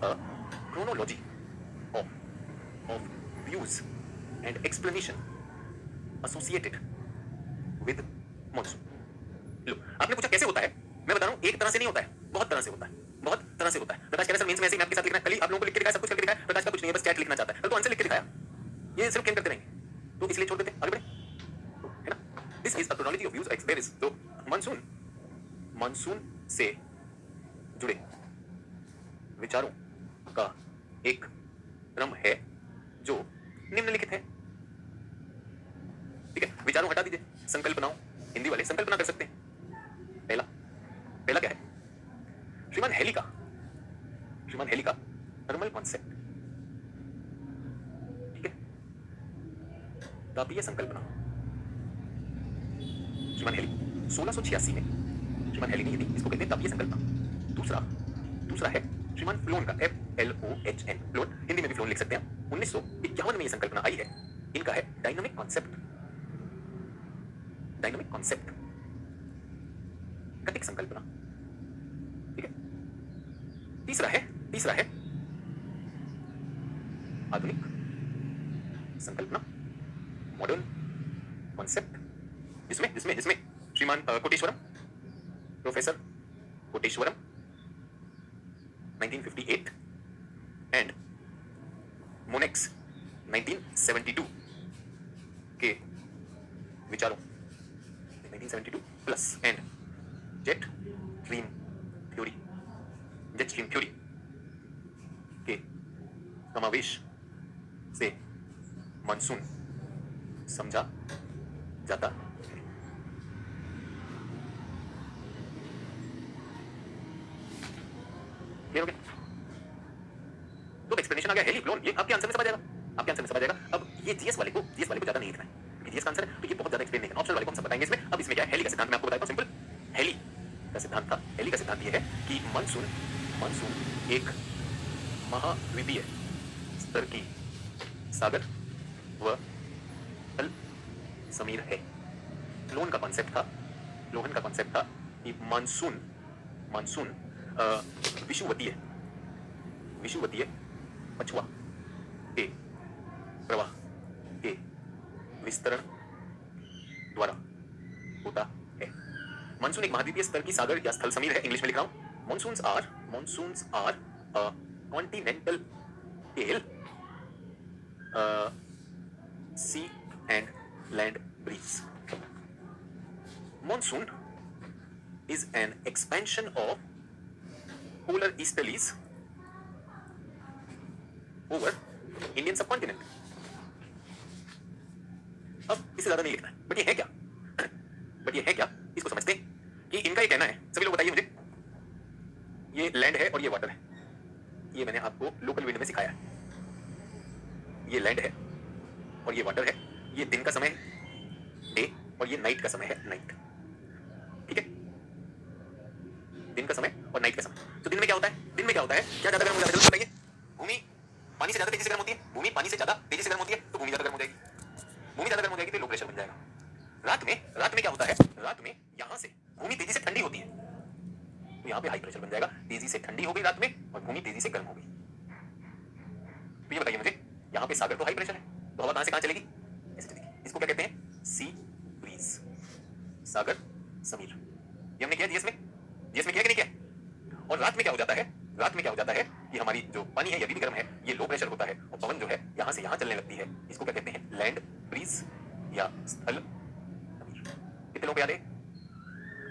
a chronology of views and explanation associated with monsoon। लो, आपने पूछा कैसे होता है, मैं बता रहा हूं, एक तरह से नहीं होता है, बहुत तरह से होता है, बहुत तरह से होता है। प्रकाश कह रहा है सर मेंस में ऐसे ही मैप के साथ लिखना है, कल ही आप लोगों को लिख के दिखाया, सब कुछ करके दिखाया। प्रकाश का कुछ नहीं है, बस चैट लिखना चाहता है, कल तो आंसर लिख के दिखाया, ये सिर्फ कैम करते रहेंगे, तो इसलिए छोड़ देते, आगे बढ़े, है ना। This is a chronology of views एक्सपेरिस। तो मानसून से जुड़े विचारों का एक क्रम है जो निम्नलिखित है। ठीक है, विचारों हटा दीजिए, संकल्पनाओं, हिंदी वाले संकल्पना कर सकते हैं। पहला क्या है, श्रीमान हेली का थर्मल कॉन्सेप्ट। ठीक है, तापीय संकल्पना। श्रीमान श्रीमान हेली 1686 में श्रीमान हेली ने ये दी, इसको कहते हैं तापीय संकल्पना। दूसरा है श्रीमान फ्लोन का, FLOHN, फ्लोन, हिंदी में भी फ्लोन लिख सकते हैं। 1951 में ये संकल्पना आई है। इनका है डायनामिक कॉन्सेप्ट, गतिक संकल्पना। ठीक है। तीसरा है आधुनिक संकल्पना, मॉडर्न कॉन्सेप्ट, जिसमें श्रीमान कोटेश्वरम, प्रोफेसर कोटेश्वरम 1958 एंड मोनेक्स 1972 के विचारों 1972 plus and jet stream theory के समावेश से मानसून समझा जाता है। क्लियर हो गया? तो एक्सप्लेनेशन आ गया हेली फ्लोन, ये आपके आंसर में समझ आएगा। अब ये जीएस वाले को ज्यादा नहीं लिखना है, क्योंकि जीएस का आंसर है तो ये बहुत ज्यादा एक्सप्लेन नहीं करना। ऑप्शनल वाले को हम सब बताएंगे इसमें। अब इसमें क्या है, हेली का सिद्धांत मैं आपको बताता हूं। सिंपल हेली का सिद्धांत था। हेली का सिद्धांत ये है कि मानसून एक महाद्वीपीय स्तर की सागर व थल समीर है। लोहन का कॉन्सेप्ट था कि मानसून विषुवतीय पछुआ के प्रवाह के विस्तरण द्वारा होता है। मानसून एक महाद्वीपीय स्तर की सागर या स्थल समीर है। इंग्लिश में लिख रहा हूं। Monsoons are continental tail sea and land breeze. Monsoon is an expansion of polar easterlies over Indian subcontinent. अब इससे ज्यादा नहीं लिखना है, बट ये है क्या इसको समझते हैं कि इनका ये कहना है। सभी लोग बताइए मुझे, ये लैंड है और ये वाटर है। ये मैंने आपको लोकल विंड में सिखाया है। ये लैंड है और ये वाटर है। ये दिन का समय डे और ये नाइट का समय है नाइट। ठीक है, दिन का समय और नाइट का समय। तो दिन में क्या होता है, क्या ज्यादा गर्म हो जाता है? जल्दी बताइए। भूमि पानी से ज्यादा तेजी से गर्म होती है। भूमि पानी से ज्यादा तेजी से गर्म होती है तो भूमि ज्यादा गर्म हो जाएगी। भूमि ज्यादा गर्म हो जाएगी तो लो प्रेशर बन जाएगा। रात में क्या होता है, रात में यहां से भूमि तेजी से ठंडी होती है तो यहां पे हाई प्रेशर बन जाएगा। तेजी से ठंडी हो गई रात में और भूमि तेजी से गर्म हो गई। तो ये बताइए मुझे, यहां पे सागर तो हाई प्रेशर है तो हवा कहां से कहां चलेगी? ऐसे चलेगी। इसको क्या कहते हैं? सी ब्रीज, सागर समीर। ये हमने किया जीएस में किया कि नहीं किया? और रात में क्या हो जाता है, ये हमारी जो पानी है ये भी गर्म है, ये लो प्रेशर होता है और पवन जो है यहां से यहां चलने लगती है। इसको क्या कहते हैं? लैंड ब्रीज या स्थल समीर। कितने लोग याद है?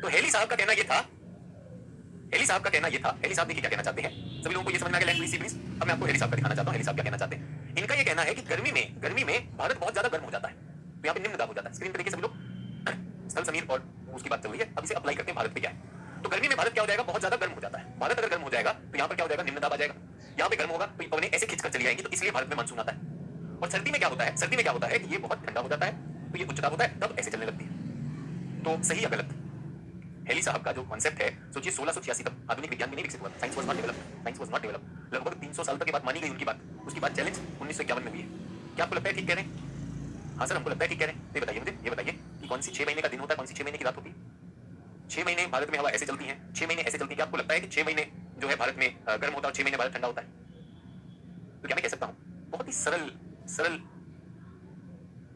तो हेली साहब का कहना ये था। हेली साहब देखिए क्या कहना चाहते हैं। सभी लोगों को ये समझ में आ गया लैंड ब्रीज सी ब्रीज। अब मैं आपको हेली साहब का दिखाना चाहता हूं। हेली साहब क्या कहना चाहते हैं। इनका ये कहना है कि गर्मी में भारत बहुत ज्यादा गर्म हो जाता है तो यहाँ पे निम्न दाब हो जाता है। स्क्रीन पे देखिए सभी लोग, स्थल समीर और उसकी बात चल रही है। अब इसे अप्लाई करते हैं भारत पे। क्या है तो गर्मी में भारत क्या हो जाएगा? बहुत ज्यादा गर्म हो जाता है। भारत अगर गर्म हो जाएगा तो यहाँ पर क्या हो जाएगा? निम्न दाब आ जाएगा। यहाँ पे गर्म होगा तो पवनें ऐसे खिंचकर चली आएंगी तो इसलिए भारत में मानसून आता है। और सर्दी में क्या होता है कि ये बहुत ठंडा हो जाता है तो ये उच्च दाब होता है, तब ऐसे चलने लगती है। तो सही या गलत? हेली साहब का जो कॉन्सेप्ट है, सोचिए 1686 तक आधुनिक विज्ञान भी नहीं विकसित हुआ। Science was not developed. लगभग 300 साल तक के बाद मानी गई उनकी बात। उसके बाद चैलेंज 1951 में हुई है। क्या आपको लगता है ठीक कह रहे हैं? हाँ सर, हमको लगता है ठीक कह रहे हैं। तो बताइए मुझे, ये बताइए कि कौन सी 6 महीने का दिन होता है, कौन सी 6 महीने की रात होती है? 6 महीने भारत में हवा ऐसे चलती है, 6 महीने ऐसे चलती है। क्या आपको लगता है कि 6 महीने जो है भारत में गर्म होता है और 6 महीने भारत ठंडा होता है? तो क्या मैं कह सकता हूँ, बहुत ही सरल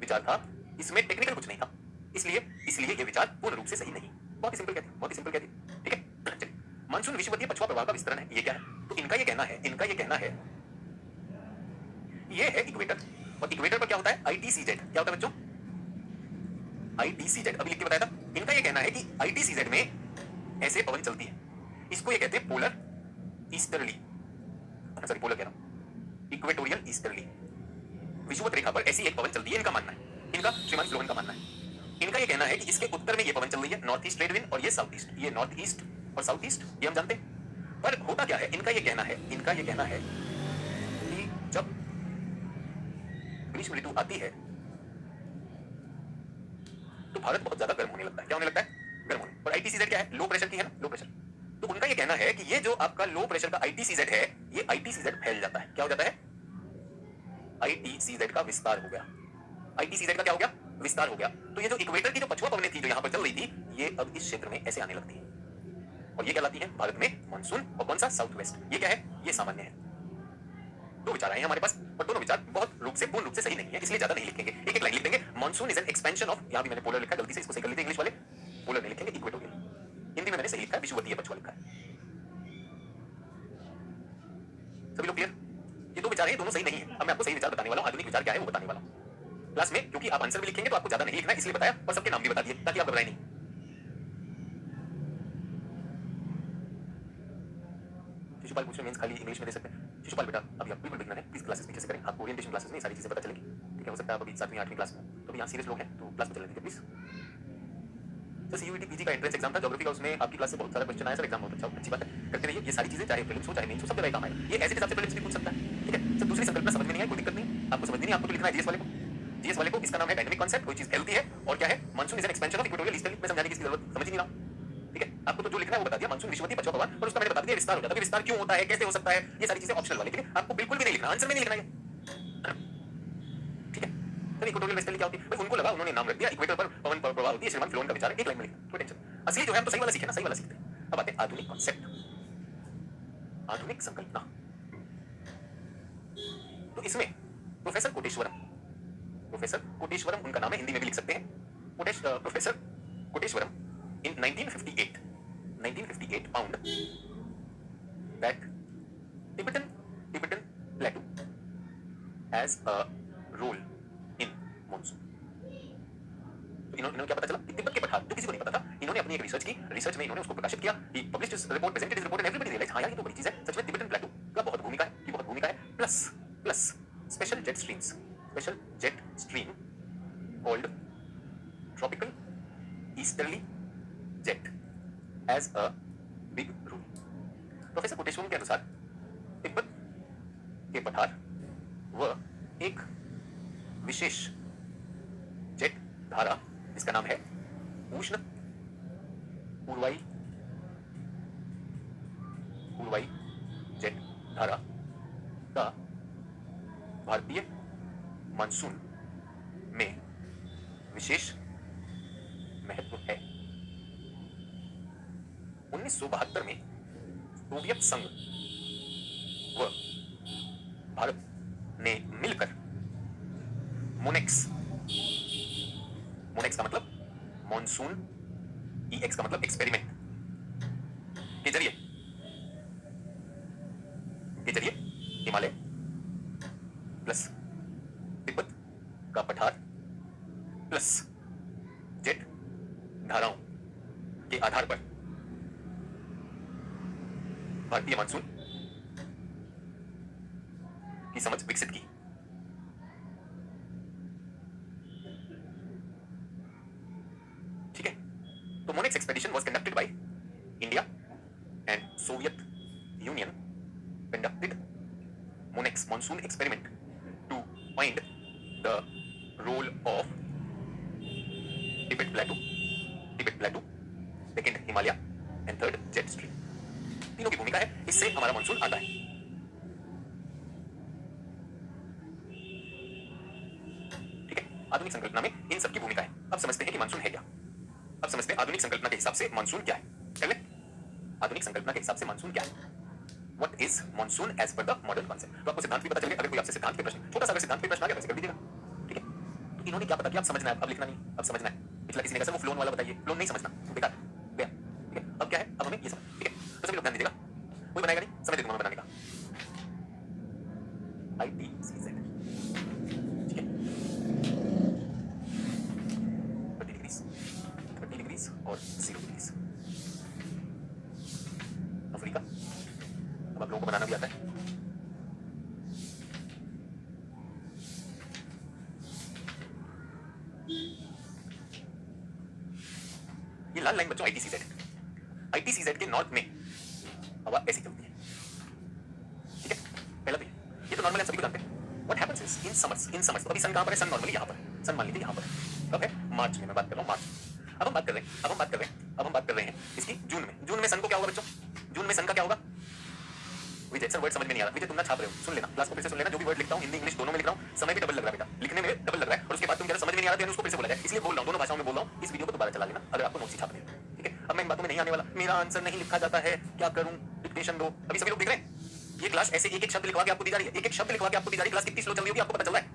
विचार था, इसमें टेक्निकल कुछ नहीं था। इसलिए ये विचार पूर्ण रूप से सही नहीं। बहुत ही सिंपल कहती। ठीक है, चलिए। मानसून विषुवतीय पछुआ प्रवाह का विस्तरण है। ये क्या है? तो इनका ये कहना है ये है इक्वेटर। और इक्वेटर पर क्या होता है? ITCZ। क्या होता है बच्चों? ITCZ अभी लिख के बताया था। इनका ये कहना है कि ITCZ में ऐसे पवन चलती है। इसको ये कहते हैं पोलर ईस्टर्ली, सॉरी पोलर कह रहा हूं, इक्वेटोरियल ईस्टर्ली। विषुवत रेखा पर ऐसी एक पवन चलती है, इनका मानना है। इनका श्रीमान फ्लोहन का मानना है। इनका ये कहना है कि इसके उत्तर में ये पवन चल रही है, नॉर्थ ईस्ट ट्रेड विंड, और ये साउथ ईस्ट। ये नॉर्थ ईस्ट और साउथ ईस्ट ये हम जानते हैं। पर होता क्या है, इनका ये कहना है कि जब ग्रीष्म ऋतु आती है तो भारत बहुत ज्यादा गर्म होने लगता है। क्या होने लगता है? गर्म होने। और आईटीसीजेड क्या है? लो प्रेशर की है ना, लो प्रेशर। तो उनका ये कहना है कि ये जो आपका लो प्रेशर का आईटीसीजेड है, ये आईटीसीजेड फैल जाता है। क्या हो जाता है? आईटीसीजेड का विस्तार हो गया। आईटीसीजेड का क्या हो गया? विस्तार हो गया। तो ये जो इक्वेटर की जो पछुआ पवनें थी जो यहां पर चल रही थी, ये अब इस क्षेत्र में ऐसे आने लगती है और ये क्या लाती है? भारत में मानसून। और कौन सा? South west. ये क्या है? ये सामान्य है। दो विचार आए हैं हमारे पास और दोनों विचार बहुत रूप से पूर्ण रूप से सही नहीं है, इसलिए ज्यादा नहीं लिखेंगे। एक एक लाइन लिख देंगे, monsoon is an expansion of, यहां भी मैंने पोलर लिखा है, गलती से इसको सही कर लीजिए इंग्लिश वाले, पोलर नहीं लिखेंगे, इक्वेटोरियल। हिंदी में मैंने सही लिखा है, विषुवतीय पछुआ लिखा है। सभी लोग क्लियर? ये दो विचार हैं, दोनों सही नहीं है। अब मैं आपको सही विचार बताने वाला हूं, आधुनिक विचार क्या है वो बताने वाला हूं क्लास में, क्योंकि आप आंसर भी लिखेंगे तो आपको ज्यादा नहीं लिखना है, इसलिए बताया, और सबके नाम भी बता दिए ताकि आप घबराएं नहीं। शिशुपाल पूछ रहे मेंस खाली इंग्लिश में दे सकते हैं। शिशुपाल बेटा अभी आप बिल्कुल बिगनर है, प्लीज क्लासेस पीछे से करें, आपको ओरिएंटेशन क्लासेस में ये सारी चीजें पता चलेगी। ठीक है, हो सकता है आप अभी 7वीं 8वीं क्लास में, तो अभी यहाँ सीरियस लोग हैं तो क्लास में चलने दीजिए प्लीज। सर सीयूईटी पीजी का एंट्रेंस एग्जाम था, ज्योग्राफी का, उसमें आपकी क्लास से बहुत सारा क्वेश्चन आया सर, एग्जाम बहुत अच्छा, अच्छी बात है, करते रहिए। ये सारी चीजें चाहे प्रीलिम्स हो चाहे मेंस हो, सब जगह काम आएगा। ये ऐसे हिसाब से प्रीलिम्स भी पूछ सकता है। ठीक है सर, दूसरी संकल्पना समझ में नहीं है, कोई दिक्कत नहीं, आपको समझ नहीं, आपको तो लिखना है जीएस वाले को। जीएस वाले को इसका नाम है डायनामिक कॉन्सेप्ट, कोई चीज फैलती है और क्या है? Monsoon is an expansion of equatorial easterly, मैं समझाने की इसकी जरूरत समझ ही नहीं रहा। ठीक है, आपको तो जो लिखना है वो बता दिया, मानसून विषुवतीय पछुआ पवन, और उसका मैंने बता दिया विस्तार हो जाता है। विस्तार क्यों होता है, कैसे हो सकता है, ये सारी चीजें ऑप्शनल वाली। ठीक है, आपको बिल्कुल भी नहीं लिखना, आंसर में नहीं लिखना है। ठीक है सर, इक्वेटोरियल वेस्टर्ली क्या होती है? उनको लगा, उन्होंने नाम रख दिया, इक्वेटर पर पवन प्रभाव होती है, श्रीमान फ्लोन का विचार है, एक लाइन में लिखना, कोई टेंशन। असली जो है हम तो सही वाला सीखे ना, सही वाला सीखते हैं। अब आते हैं आधुनिक कॉन्सेप्ट, आधुनिक संकल्पना। तो इसमें प्रोफेसर कोटेश्वरम उनका नाम है, हिंदी में भी लिख सकते हैं। Professor Koteswaram in 1958 found that Tibetan plateau has a role in monsoon. तो इन्होंने क्या पता चला? तिब्बत के पठार, जो किसी को नहीं पता था, इन्होंने अपनी एक रिसर्च की, रिसर्च में इन्होंने उसको प्रकाशित किया, he published his report, presented his report and everybody realized, हाँ यार ये तो बड़ी चीज है, सच में तिब्बतन प्लेटो का बहुत भूमिका है, plus special jet stream called tropical easterly jet as a big rule. Professor Koteswaram के अनुसार तिब्बत के पठार वह एक विशेष जेट धारा जिसका नाम है उष्ण पूर्वाई जेट धारा का भारतीय मानसून में विशेष महत्व है। 1972 में सोवियत संघ व भारत ने मिलकर मोनेक्स का मतलब मॉनसून, EX का मतलब एक्सपेरिमेंट के जरिए हिमालय प्लस तिब्बत का पठार प्लस जेट धाराओं के आधार पर भारतीय मानसून की समझ विकसित की। ठीक है, तो MONEX expedition was conducted by India and Soviet Union conducted MONEX monsoon experiment to find the role of Tibet plateau, second Himalaya and third jet stream. तीनों की भूमिका है, इससे हमारा मानसून आता है। ठीक है, आधुनिक संकल्पना में इन सब की भूमिका है। अब समझते हैं कि मानसून है क्या। अब समझते हैं आधुनिक संकल्पना के हिसाब से मानसून क्या है। चलिए, आधुनिक संकल्पना के हिसाब से मानसून क्या है। What is monsoon as per the modern concept? तो आपको सिद्धांत भी पता चलेगा। अगर कोई आपसे सिद्धांत के प्रश्न, छोटा सा अगर सिद्धांत के प्रश्न आ गया वैसे कर दीजिएगा। ठीक है, तो इन्होंने क्या पता किया, अब समझना है, अब लिखना नहीं, अब समझना है। पिछला किसी ने कहा सर वो फ्लोन वाला बताइए, फ्लोन नहीं समझना, बेकार गया। ठीक है, अब क्या है, अब हमें ये समझ। ठीक है, तो सभी लोग ध्यान दीजिएगा, कोई बनाएगा नहीं, समय दे दूंगा मैं बनाने का। ITCZ, ठीक है, 30 डिग्रीज और 0 डिग्रीज अफ्रीका। अब आप लोगों को बनाना भी आता है। ये लाल लाइन बच्चों ITCZ है। ITCZ के नॉर्थ में हवा ऐसी चलती है। ठीक है, पहला तो ये तो नॉर्मल है, सभी को जानते हैं। What happens is in summers, तो अभी सन कहां पर है, सन नॉर्मली यहां पर है, सन मान लीजिए यहां पर है। कब है? मार्च में मैं बात कर रहा हूँ, मार्च। अब हम बात कर रहे हैं इसकी जून में सन को क्या होगा बच्चों? जून में सन का क्या होगा? विजय सर वर्ड समझ में नहीं आ रहा। विजय तुम ना छाप रहे हो, सुन लेना, क्लास को फिर से सुन लेना। जो भी वर्ड लिखता हूँ हिंदी इंग्लिश दोनों में लिख रहा हूँ, समय भी डबल लग रहा है बेटा, लिखने में डबल लग रहा है। और उसके बाद तुम कह रहे समझ में नहीं आ रहा है, उसको फिर से बोला जाए, इसलिए बोल रहा हूँ, दोनों भाषाओं में बोल रहा हूँ। इस वीडियो को दोबारा चला लेना अगर आपको नोट्स छापने हैं, ठीक है? अब मैं इन बातों में नहीं आने वाला। मेरा आंसर नहीं लिखा जाता है, क्या करूँ? डिक्टेशन दो। अभी सभी लोग देख रहे हैं ये क्लास ऐसे एक एक शब्द लिखवा के आपको दी जा रही है, एक एक शब्द लिखवा के आपको दी जा रही है। क्लास कितनी स्लो चल रही होगी आपको पता चल रहा है?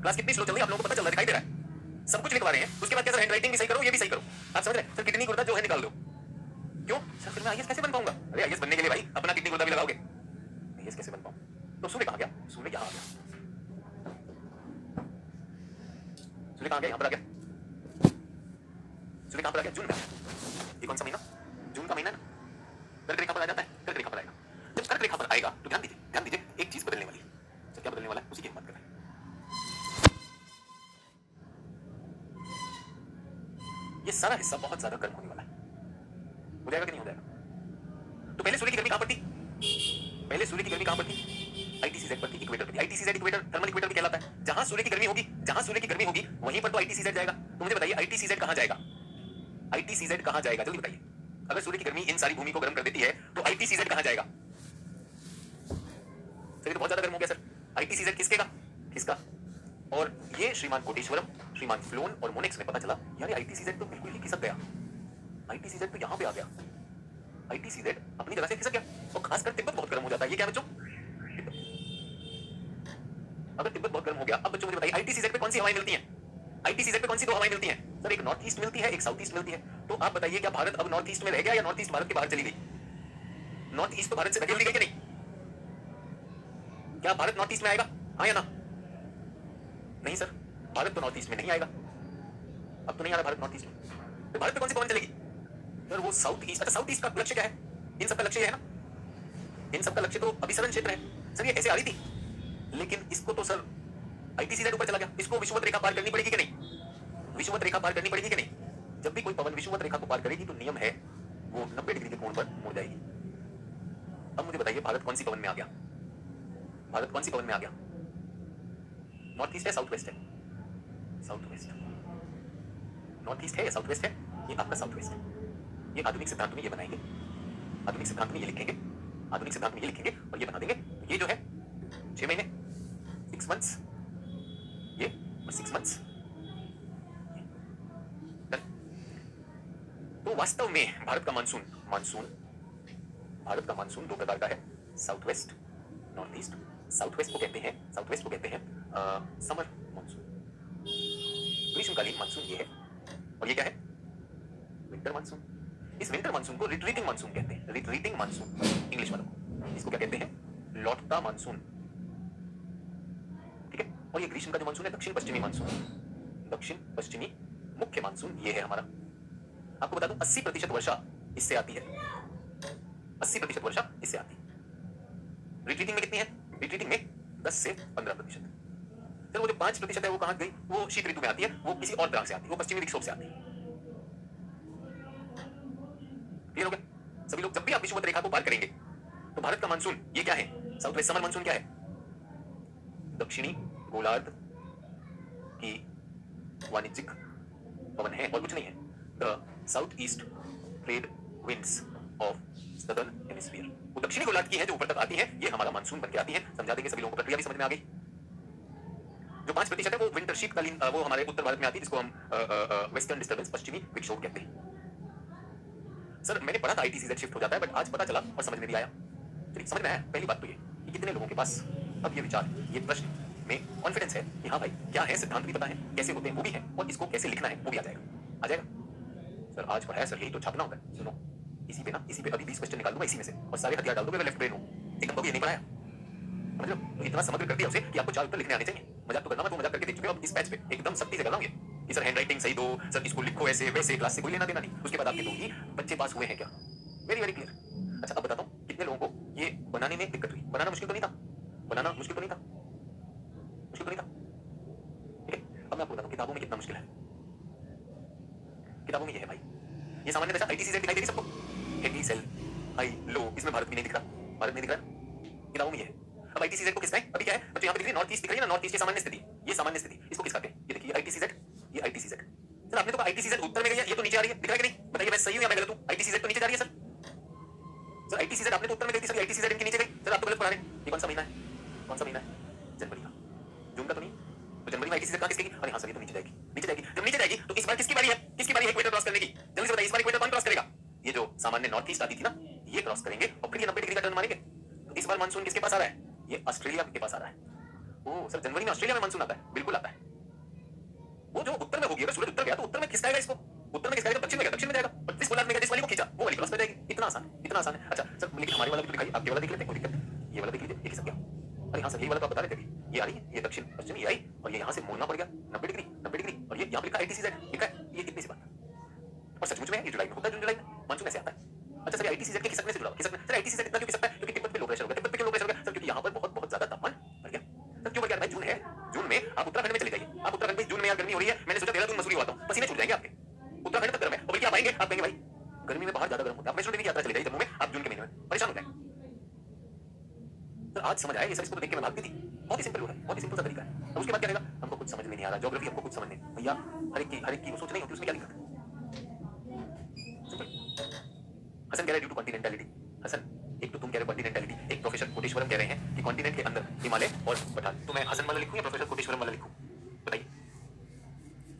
क्लास कितनी स्लो चल रही है आप लोगों को पता चल रहा है, दिखाई दे रहा है। सब कुछ लिखवा रहे हैं, उसके बाद क्या सर हैंडराइटिंग भी सही करो, ये भी सही करो। आप समझ रहे हैं? सर किडनी गुर्दा जो है निकाल दो। क्यों सर? फिर मैं आईएएस कैसे बन पाऊंगा? अरे आईएएस बनने के लिए भाई अपना किडनी गुर्दा भी लगाओगे, आईएएस कैसे बन पाऊं? तो सूर्य कहां गया? सूर्य यहां आ गया। सूर्य कहां गया? यहां पर आ गया। सूर्य कहां पर आ गया? जून में। ये कौन सा महीना? जून का महीना है ना। कर्क रेखा पर आ जाता है, कर्क रेखा पर आएगा। जब कर्क रेखा पर आएगा तो ध्यान दीजिए एक चीज बदलने वाली है। सर क्या बदलने वाला है? उसी की हम बात कर रहे हैं। ये सारा हिस्सा बहुत ज्यादा गर्म होने वाला है। हो जाएगा कि नहीं हो जाएगा? तो पहले सूर्य की गर्मी कहां पर थी? पहले सूर्य की गर्मी कहां पर थी? आईटीसीजेड पर थी, इक्वेटर पर थी। आईटीसीजेड इक्वेटर, थर्मल इक्वेटर भी कहलाता है। जहां सूर्य की गर्मी होगी वहीं पर तो आईटीसीजेड जाएगा। तो मुझे बताइए आईटीसीजेड कहां जाएगा? आईटीसीजेड कहां जाएगा जल्दी बताइए। अगर सूर्य की गर्मी इन सारी भूमि को गर्म कर देती है तो आईटीसीजेड कहां जाएगा? सर ये तो बहुत ज्यादा गर्म हो गया सर। आईटीसीजेड किसका? और ये श्रीमान कोटेश्वरम, श्रीमान फ्लोन और मोनिक्स में पता चला यार ये आईटीसीजेड तो बिल्कुल ही खिसक गया। आईटीसीजेड तो यहां पे आ गया। आईटीसीजेड अपनी जगह से खिसक गया। और खासकर तिब्बत बहुत गर्म हो जाता है। ये क्या बच्चों? अगर तिब्बत बहुत गर्म हो गया, अब बच्चों मुझे बताइए आईटीसीजेड पे कौन सी हवाएं मिलती हैं? आईटीसीजेड पे कौन सी दो हवाएं मिलती हैं? सर एक नॉर्थ ईस्ट मिलती है, एक साउथ ईस्ट मिलती है। तो आप बताइए क्या भारत अब नॉर्थ ईस्ट में रह गया या नॉर्थ ईस्ट भारत के बाहर चली गई? नॉर्थ ईस्ट तो भारत से धकेल दी गई कि नहीं? क्या भारत नॉर्थ ईस्ट में आएगा? हाँ या ना? नहीं सर, भारत तो नॉर्थ ईस्ट में नहीं आएगा। अब तो नहीं आ रहा भारत नॉर्थ ईस्ट में। तो भारत पे कौन सी पवन चलेगी? सर वो साउथ ईस्ट। अच्छा साउथ ईस्ट का लक्ष्य क्या है? इन सबका लक्ष्य है ना, इन सबका लक्ष्य तो अभिसरण क्षेत्र है। सर ये ऐसे आ रही थी, लेकिन इसको तो सर आईटीसीजेड ऊपर चला गया। इसको विषुवत रेखा पार करनी पड़ेगी कि नहीं? विषुवत रेखा पार करनी पड़ेगी कि नहीं? जब भी कोई पवन विषुवत रेखा को पार करेगी तो नियम है वो 90 डिग्री के कोण पर मुड़ जाएगी। अब मुझे बताइए भारत कौन सी पवन में आ गया? भारत कौन सी पवन में आ गया? नॉर्थ ईस्ट है, साउथ वेस्ट है? South west. नॉर्थ ईस्ट है या साउथ वेस्ट है? ये आपका साउथ वेस्ट है। ये आधुनिक सिद्धांत में ये बनाएंगे, आधुनिक सिद्धांत में ये लिखेंगे, आधुनिक सिद्धांत में ये लिखेंगे और ये बना देंगे। ये जो है 6 महीने 6 मंथ्स, ये और 6 मंथ्स। तो वास्तव में भारत का भारत का मानसून दो प्रकार का है, south west, north east. South west को कहते हैं समर मानसून, ग्रीष्मकालीन मानसून ये है। और ये क्या है? Winter monsoon. इस विंटर मानसून को रिट्रीटिंग मानसून कहते हैं। रिट्रीटिंग मानसून इंग्लिश वालों को, इसको क्या कहते हैं? लौटता मानसून, ठीक है। और ये ग्रीष्म का जो मानसून है दक्षिण पश्चिमी मानसून, दक्षिण पश्चिमी मुख्य मानसून ये है हमारा। आपको बता दूं 80% वर्षा इससे आती है, 80% वर्षा इससे आती है। रिट्रीटिंग में कितनी है? रिट्रीटिंग में 10 से 15%। फिर वो जो 5% है वो कहां गई? वो शीत ऋतु में आती है, वो किसी और तरह से आती है, वो पश्चिमी विक्षोभ से आती है। क्लियर हो गया? सभी लोग जब भी आप विषुवत रेखा को पार करेंगे तो भारत का मानसून ये क्या है? साउथ वेस्ट समर मानसून क्या है? दक्षिणी गोलार्ध की वाणिज्यिक पवन है और कुछ नहीं है। The south east trade winds of southern hemisphere. वो दक्षिणी गोलार्ध की है जो ऊपर तक आती है, ये हमारा मानसून बन के आती है। समझा देंगे सभी लोगों को, प्रक्रिया भी समझ में आ गई। जो 5% है वो विंटर शीतकालीन, वो हमारे उत्तर भारत में आती है, जिसको हम वेस्टर्न डिस्टर्बेंस, पश्चिमी विक्षोभ कहते हैं। सर मैंने पढ़ा था आईटीसीजेड शिफ्ट हो जाता है, बट आज पता चला और समझ में भी आया। चलिए समझ में आया। पहली बात तो ये कि कितने लोगों के पास अब ये विचार, ये प्रश्न में कॉन्फिडेंस है कि हाँ भाई क्या है, सिद्धांत भी पता है, कैसे होते हैं वो भी है, और इसको कैसे लिखना है वो भी आ जाएगा। आ जाएगा सर, आज पढ़ाया सर, यही तो छापना होगा। सुनो, इसी पे अभी 20 क्वेश्चन निकाल दूंगा इसी में से, और सारे हथियार डाल दूंगा। मैं लेफ्ट ब्रेन हूँ एकदम, कभी नहीं पढ़ाया, समझ लो। तो इतना समग्र कर दिया उसे कि आपको 4 उत्तर लिखने आने चाहिए। मजाक तो करना मत, वो मजाक करके देख चुके हो। अब इस पैच पे एकदम सख्ती से कर रहा हूँ ये कि सर हैंडराइटिंग सही दो, सर इसको लिखो ऐसे वैसे, क्लास से कोई लेना देना नहीं। उसके बाद आपके दो ही बच्चे पास हुए हैं क्या? Very very clear. अच्छा अब बताता हूँ कितने लोगों को ये बनाने में दिक्कत हुई। बनाना मुश्किल तो नहीं था, बनाना मुश्किल तो नहीं था, मुश्किल तो नहीं था, ठीक है। अब मैं आपको बताता हूँ किताबों में कितना मुश्किल है। किताबों में ये है भाई, ये सामान्य दशा आईटीसीजेड दिखाई दे रही सबको, हेवी सेल हाई लो, इसमें भारत भी नहीं दिख रहा, भारत नहीं दिख रहा, किताबों में ये है। अब आईटीसीजेड को किसका है? अभी क्या है बच्चों, यहाँ पे दिख रही है नॉर्थ ईस्ट दिख रही है ना, नॉर्थ ईस्ट की सामान्य स्थिति, ये सामान्य स्थिति, इसको किस कहते हैं? ये देखिए आईटीसीजेड, ये आईटीसीजेड। सर आपने तो आईटीसीजेड उत्तर में गई है, ये तो नीचे आ रही है, दिख रहा है कि नहीं? बताइए मैं सही हूं या मैं गलत हूं? आईटीसीजेड तो नीचे जा रही है सर। सर आईटीसीजेड आपने तो उत्तर में गई थी सर, आईटीसीजेड इनके नीचे गई। सर आप तो गलत पढ़ा रहे हैं। ये कौन सा महीना है? कौन सा महीना है? जनवरी का। जून का तो नहीं? तो जनवरी में आईटीसीजेड कहां किसकी? अरे हां सर ये तो नीचे जाएगी, नीचे जाएगी। जब नीचे जाएगी तो इस बार किसकी बारी है? किसकी बारी है इक्वेटर क्रॉस करने की? जल्दी से बताइए इस बार इक्वेटर कौन क्रॉस करेगा? ये जो सामान्य नॉर्थ ईस्ट आती थी ना, ये क्रॉस करेंगे और फिर ये 90 डिग्री का टर्न मारेंगे। तो इस बार मानसून किसके पास आ रहा है? ये ऑस्ट्रेलिया के पास आ रहा है। ओह सर जनवरी में ऑस्ट्रेलिया में मानसून आता है? बिल्कुल आता है। वो जो उत्तर में होगी, अगर सूरज उत्तर गया तो उत्तर में किसका आएगा इसको? उत्तर में किसका आएगा? दक्षिण में गया, दक्षिण में जाएगा। और जिस गोलार्ध में गया जिस वाली को खींचा वो वाली क्रॉस कर जाएगी। इतना आसान, इतना आसान है। अच्छा सर लेकिन हमारे वाला भी तो दिखाइए, आपके वाला देख लेते हैं, कोई दिक्कत नहीं। ये वाला देख लीजिए, ये खिसक गया। अरे हाँ सर यही वाला तो आप बता रहे थे कि ये आ रही है, ये दक्षिण पश्चिम ये आई और ये यहाँ से मोड़ना पड़ गया 90 डिग्री, 90 डिग्री और ये यहाँ पे लिखा आईटीसीजेड लिखा है। ये इतनी सी बात है और सचमुच में ये जुलाई में होता है, जून जुलाई में मानसून ऐसे आता है। अच्छा सर आईटीसीजेड के खिसकने से जुड़ा, खिसकने सर आईटीसीजेड इतना क्यों खिसकता है? क्योंकि तिब्बत पे लो प्रेशर हो गया। तिब्बत पे क्यों लो प्रेशर हो गया? सर क्योंकि यहाँ पर बहुत बहुत ज्यादा तापमान बढ़ गया। सर क्यों बढ़ गया? भाई जून है, जून में आप उत्तराखंड में चले जाइए। आप उत्तराखंड में जून में यार गर्मी हो रही है, मैंने सोचा देहरादून मसूरी आता हूँ, पसीने छूट जाएंगे आपके। उत्तराखंड तक गर्म है और बल्कि आप आएंगे, आप कहेंगे भाई गर्मी में बाहर ज्यादा गर्म होता है। आप वैष्णो देवी की यात्रा चले जाइए जम्मू में, आप जून के महीने में परेशान हो जाएंगे। तो आज समझ आया ये सब, इसको देख के मैं भागती थी। बहुत ही सिंपल है, बहुत ही सिंपल सा तरीका है। और उसके बाद क्या करेगा? हमको कुछ समझ में नहीं आ रहा, ज्योग्राफी हमको कुछ समझ नहीं, भैया हर एक की वो सोच नहीं होती, उसमें क्या दिक्कत है? सिंपल। हसन कह रहे ड्यू टू कॉन्टिनेंटलिटी। हसन एक तो तुम कह रहे हो कॉन्टिनेंटलिटी, एक प्रोफेसर कोटेश्वरम कह रहे हैं कि कॉन्टिनेंट के अंदर हिमालय और पठार। तो मैं हसन वाला लिखूं या प्रोफेसर कोटेश्वरम वाला लिखूं? बताइए।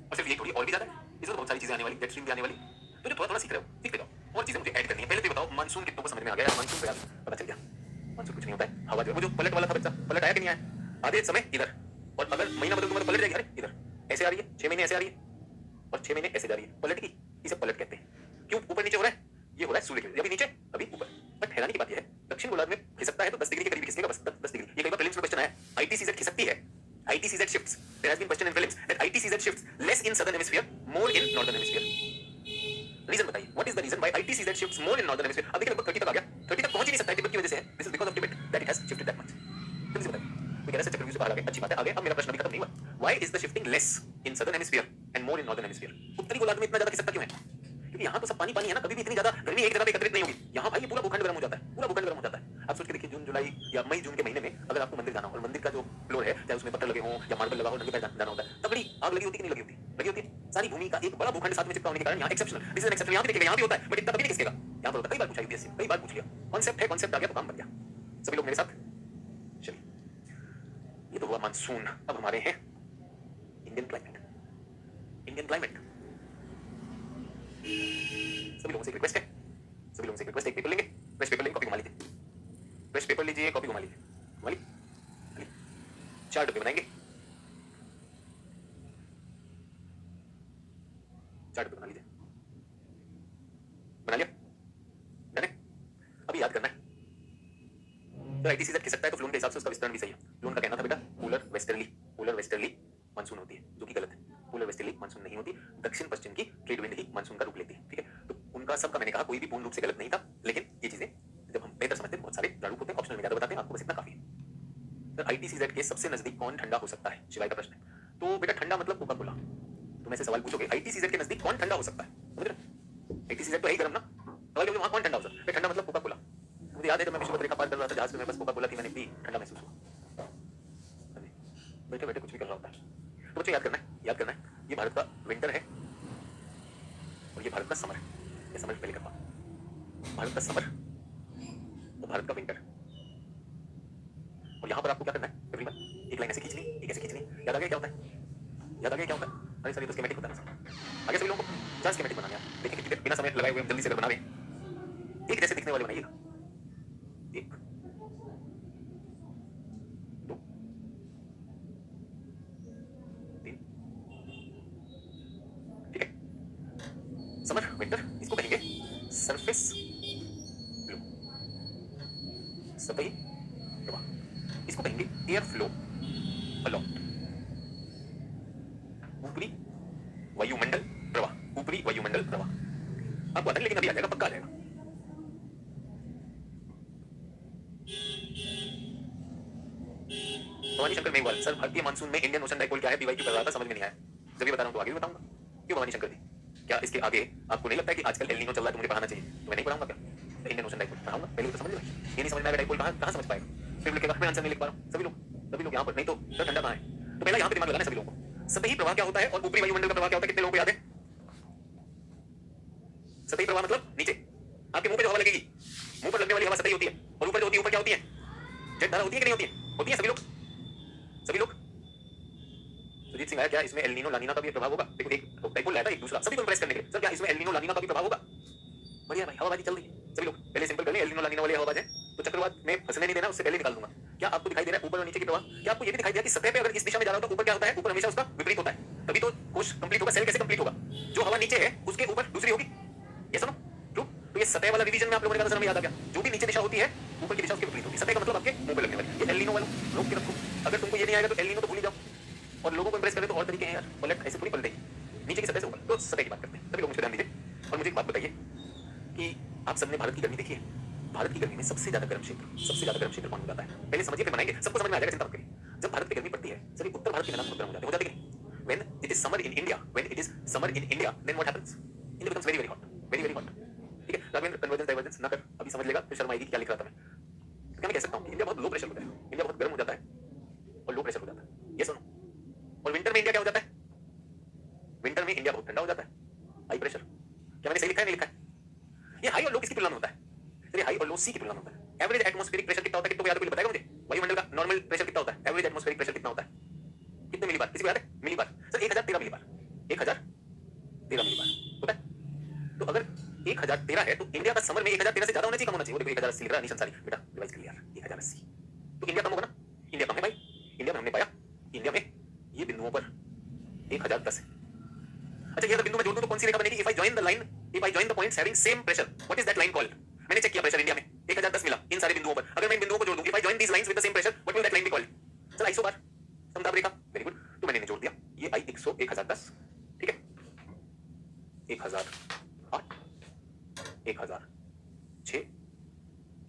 और सिर्फ ये थोड़ी और भी ज्यादा है, इसमें तो बहुत सारी चीजें आने वाली, जेट स्ट्रीम भी आने वाली। तो जो थोड़ा थोड़ा सीख रहे हो सीखते जाओ, और चीजें मुझे ऐड करनी है। पहले तो बताओ मानसून कितनों को समझ में आ गया? मानसून तो यार पता चल गया, मानसून कुछ नहीं होता है। हवा जो है वो जो पलट वाला था बच्चा, पलट आया कि नहीं आया? आधे समय इधर, और अगर महीना बदल दूंगा तो पलट जाएगी। अरे इधर ऐसे आ रही है, 6 महीने ऐसे आ रही है और 6 महीने ऐसे जा रही है, पलट की। इसे पलट कहते हैं। क्यों ऊपर नीचे हो रहा है? ये हो रहा है सूर्य के, अभी नीचे अभी ऊपर। बट हैरानी की बात यह है दक्षिण गोलार्ध में खिसकता है तो 10 डिग्री के करीब खिसकेगा, बस 10 डिग्री। ये कई बार प्रीलिम्स में क्वेश्चन आया, आईटीसीजेड खिसकती है, ITCZ shifts. There has been question in prelims that ITCZ shifts less in southern hemisphere more in northern hemisphere. Reason बताइए, what is the reason why ITCZ shifts more in northern hemisphere? अब देखिए लगभग 30 तक आ गया, 30 तक पहुंच ही नहीं सकता है, तिब्बत की वजह से है। This is because of Tibet that it has shifted that much. जल्दी से बताइए। मैं कह रहा चक्रव्यूह से बाहर आ गए, अच्छी बात है, आगे। अब मेरा प्रश्न अभी खत्म नहीं हुआ। Why is the shifting less in southern hemisphere and more in northern hemisphere? उत्तरी गोलार्ध में इतना ज्यादा खिसकता क्यों है? क्योंकि यहाँ तो सब पानी पानी है ना, कभी भी इतनी ज्यादा गर्मी एक जगह पे एकत्रित नहीं होगी। यहाँ भाई ये पूरा भूखंड गर्म हो जाता है, पूरा भूखंड गर्म हो जाता है। आप सोच के देखिए जून जुलाई या मई जून के महीने में अगर आपको मंदिर जाना हो और मंदिर का जो फ्लोर है चाहे उसमें पत्थर लगे हों या मार्बल लगा हो, नंगे पैर जाना होता है, तब बड़ी आग लगी होती कि नहीं लगी होती? लगी होती है। सारी भूमि का एक बड़ा भूखंड साथ में चिपका होने के कारण यहाँ exceptional, this is an exceptional. यहाँ भी देखिएगा यहाँ भी होता है, बट इतना कभी नहीं खिसकेगा। यहाँ पर होता है, कई बार पूछा यूपीएससी, कई बार पूछ लिया। कॉन्सेप्ट है, कॉन्सेप्ट आ गया तो काम बन गया। सभी लोग मेरे साथ चलिए। ये तो हुआ मानसून। अब हमारे हैं इंडियन क्लाइमेट। इंडियन क्लाइमेट सभी लोगों से एक रिक्वेस्ट है, सभी लोगों से एक रिक्वेस्ट है, एक पेपर लेंगे, वेस्ट पेपर लेंगे, कॉपी घुमा लीजिए, वेस्ट पेपर लीजिए, कॉपी घुमा लीजिए, घुमा लीजिए। 4 डब्बे बनाएंगे, 4 डब्बे बना लीजिए। बना लिया? डन है? अभी याद करना है तो आईटीसीजेड खिसकता है तो फ्लून के हिसाब से उसका विस्तरण भी सही है। फ्लून का कहना था बेटा पोलर वेस्टर्ली मानसून होती है, जो कि गलत है। पोलर वेस्टर्ली मानसून नहीं होती, दक्षिण पश्चिम की ट्रेड विंड ही मानसून का रूप लेती है। ठीक है, तो उनका सबका मैंने कहा कोई भी पूर्ण रूप से गलत नहीं था, लेकिन ये चीजें जब हम बेहतर समझते हैं बहुत सारे प्रारूप होते हैं, ऑप्शनल में ज्यादा बताते हैं, आपको बस इतना काफी है। सर आईटीसीजेड के सबसे नजदीक कौन ठंडा हो सकता है? शिवाय का प्रश्न है। तो बेटा ठंडा मतलब कोका कोला। तुम ऐसे सवाल पूछोगे आईटीसीजेड के नजदीक कौन ठंडा हो सकता है, समझ रहे? आईटीसीजेड तो है ही गर्म ना, सवाल वहां कौन ठंडा हो सकता है? ठंडा मतलब कोका कोला। मुझे याद है जब मैं विश्व रेखा पार कर रहा था जहाज में, बस कोका कोला थी, मैंने पी, ठंडा महसूस हुआ। बैठे बैठे कुछ भी कर रहा होता है। तो बच्चों याद करना है, याद करना है, ये भारत का विंटर है और ये भारत का समर है। ये समर पहले करवा, भारत का समर और भारत का विंटर। और यहाँ पर आपको क्या करना है? एवरीवन एक लाइन ऐसे खींचनी, एक ऐसे खींचनी। याद आ गया क्या होता है? याद आ गया क्या होता है? अरे सर ये तो स्कीमेटिक होता है ना। आगे सभी लोगों को 4 स्कीमेटिक बनाने हैं। देखिए कितनी देर बिना समय लगाए हुए हम जल्दी से अगर बनावे, एक जैसे दिखने वाले बनाइएगा। 1 2 3, ठीक है। समर विंटर इसको कहेंगे सरफेस फ्लो, सतही प्रवाह। इसको कहेंगे एयर फ्लो अलॉन्ग, ऊपरी वायुमंडल प्रवाह, ऊपरी वायुमंडल प्रवाह। आपको आता है लेकिन अभी आ जाएगा, पक्का आ जाएगा। भवानी शंकर मेघवाल सर भारतीय मानसून में इंडियन ओशन डाइपोल क्या है? पीवाईक्यू कर रहा था, समझ में नहीं आया, जब भी बता रहा हूं तो आगे भी बताऊंगा। क्यों भवानी शंकर जी, क्या इसके आगे आपको नहीं लगता है कि आजकल एल नीनो चल रहा है तो मुझे पढ़ाना चाहिए? तो मैं नहीं पढ़ाऊंगा क्या? इंडियन ओशन डाइपोल पढ़ाऊंगा, पहले तो समझ लो। ये नहीं समझ में आएगा डाइपोल कहां समझ पाएगा? फिर लिखेगा मैं आंसर नहीं लिख पा रहा हूं। सभी लोग यहां पर, नहीं तो सर ठंडा कहां है? तो पहला यहां पे दिमाग लगाना है सभी लोगों को। सतही प्रवाह क्या होता है और ऊपरी वायुमंडल का प्रवाह क्या होता है? कितने लोगों को याद है? सतही प्रवाह मतलब नीचे, आपके मुंह पे जो हवा लगेगी, मुंह पर लगने वाली हवा सतही होती है, और ऊपर जो होती है, ऊपर क्या होती है, जेट धारा होती है कि नहीं होती है? होती है सभी लोग, सभी लोग। सुजीत सिंह आया, क्या इसमें एल नीनो ला नीना का भी प्रभाव होगा? देखो एक टाइप बोल रहा था, एक दूसरा सभी को इंप्रेस करने के लिए, सर क्या इसमें एल नीनो ला नीना का भी प्रभाव होगा? बढ़िया भाई, हवाबाजी चल रही है, सभी लोग पहले सिंपल कर लें, एल नीनो ला नीना वाली हवाबाज है, तो चक्रवात में फंसने नहीं देना, उससे पहले निकाल दूंगा। क्या आपको दिखाई दे रहा है ऊपर और नीचे की प्रवाह? क्या आपको ये भी दिखाई दिया कि सतह पे अगर इस दिशा में जा रहा हो तो ऊपर क्या होता है? ऊपर हमेशा उसका विपरीत होता है, तभी तो कोश कंप्लीट होगा, सेल कैसे कंप्लीट होगा? जो हवा नीचे है उसके ऊपर दूसरी होगी, ये सुनो ट्रू। तो ये सतह वाला रिवीजन में आप लोगों ने कहा, सर हमें याद आ गया, जो भी नीचे दिशा होती है ऊपर की दिशा उसके विपरीत होगी। सतह का मतलब आपके मुंह पे लगने वाली, ये एल नीनो वालों रोक के रखो। अगर तुमको ये नहीं आएगा तो एल नीनो तो भूल ही जाओ, और लोगों को इंप्रेस करने तो और तरीके हैं यार, पलट ऐसे थोड़ी पलटेगी, नीचे की सतह से ऊपर। तो सतह की बात करते हैं, सभी लोग मुझे ध्यान दीजिए और मुझे एक बात बताइए कि आप सबने भारत की गर्मी देखी है? भारत की गर्मी में सबसे ज्यादा गर्म क्षेत्र कौन हो जाता है? पहले समझिए फिर बनाएंगे, सबको समझ में आ जाएगा, चिंता मत करिए। जब भारत की गर्मी पड़ती है, सभी उत्तर भारत के मैदान बहुत गर्म हो जाते हैं, हो जाते कि नहीं? When it is summer in India, then what happens? India becomes very hot, very hot. ठीक है, राघवेंद्र कन्वर्जेंस डाइवर्जेंस ना कर, अभी समझ लेगा फिर शर्म आएगी कि क्या लिख रहा था मैं। तो क्या मैं कह सकता हूँ कि इंडिया बहुत लो प्रेशर होता है, इंडिया बहुत गर्म हो जाता है और लो प्रेशर हो जाता है, ये सुनो। और विंटर में इंडिया क्या हो जाता है? विंटर में इंडिया बहुत ठंडा हो जाता है, हाई प्रेशर। क्या मैंने सही लिखा है, नहीं लिखा है? ये हाई और लो किसकी तुलना में होता है? ये हाई और लो सी की तुलना में होता है। एवरेज एटमॉस्फेरिक प्रेशर कितना होता है? कितना याद है? कोई बताएगा मुझे? वायुमंडल का नॉर्मल प्रेशर कितना होता है? एवरेज एटमॉस्फेरिक प्रेशर कितना होता है? कितने मिलीबार? किसी को याद है? मिलीबार। सर 1013 मिलीबार, 1013 मिलीबार होता है। तो अगर 1013 है तो इंडिया का समर में 1013 से ज्यादा होना चाहिए, कम होना चाहिए? वो देखो 1080 लिख रहा है अनीश अंसारी, बेटा रिवाइज कर लिया यार, 1080। तो इंडिया कम होगा ना? इंडिया कम है भाई। इंडिया में हमने पाया, इंडिया में ये बिंदुओं पर 1010 है। अच्छा, ये अगर बिंदु में जोड़ दूं तो कौन सी रेखा बनेगी? If I join the points having same pressure, what is that line called? मैंने चेक किया प्रेशर इंडिया में 1010 मिला इन सारे बिंदुओं पर। अगर मैं इन बिंदुओं को जोड़ दूं, if I join these lines with the same pressure, what will that line be called? Sir isobar, समताप रेखा। वेरी गुड, तो मैंने जोड़ दिया, ये आई 1010, ठीक है, 1008, 1006,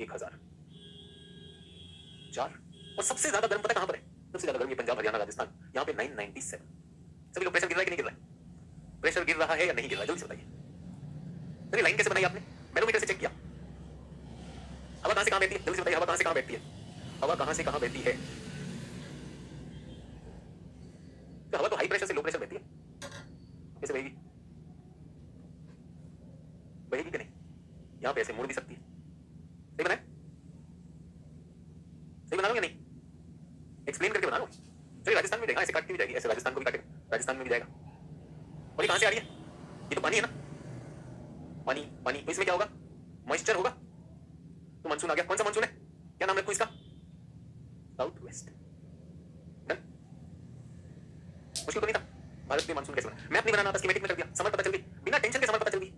1004, और सबसे ज्यादा गर्म पता कहां पर है? सबसे ज्यादा गर्म ये पंजाब, हरियाणा, राजस्थान, यहाँ पे 997। सभी लोग प्रेशर गिर रहा है कि नहीं गिर रहा है? प्रेशर गिर रहा है या नहीं गिर रहा है? जल्दी से बताइए। सर लाइन कैसे बनाई आपने? बैरोमीटर से चेक किया? हवा कहां से कहां बहती है? जल्दी से बताइए, हवा कहां से कहां बहती है? हवा कहां से कहां बहती है? तो हवा तो हाई प्रेशर से लो प्रेशर बहती है, कैसे बहेगी? बहेगी कि नहीं? यहां पे ऐसे मुड़ भी सकती है। सही बना है? सही बना लो या नहीं? एक्सप्लेन करके बना लो। चलिए राजस्थान में जाएगा, ऐसे काटती भी जाएगी, ऐसे राजस्थान को भी काटेगा, राजस्थान में भी जाएगा। और ये कहां से आ रही है? ये तो पानी है ना, पानी पानी। तो इसमें क्या होगा? मॉइस्चर होगा, तो मानसून आ गया। कौन सा मानसून है? क्या नाम रखूं इसका? South west. मुश्किल तो नहीं था? भारत में मानसून कैसे बना? मैप नहीं बनाना था, स्कीमेटिक में कर दिया, समर पता चल गई, बिना टेंशन के समर पता चल गई।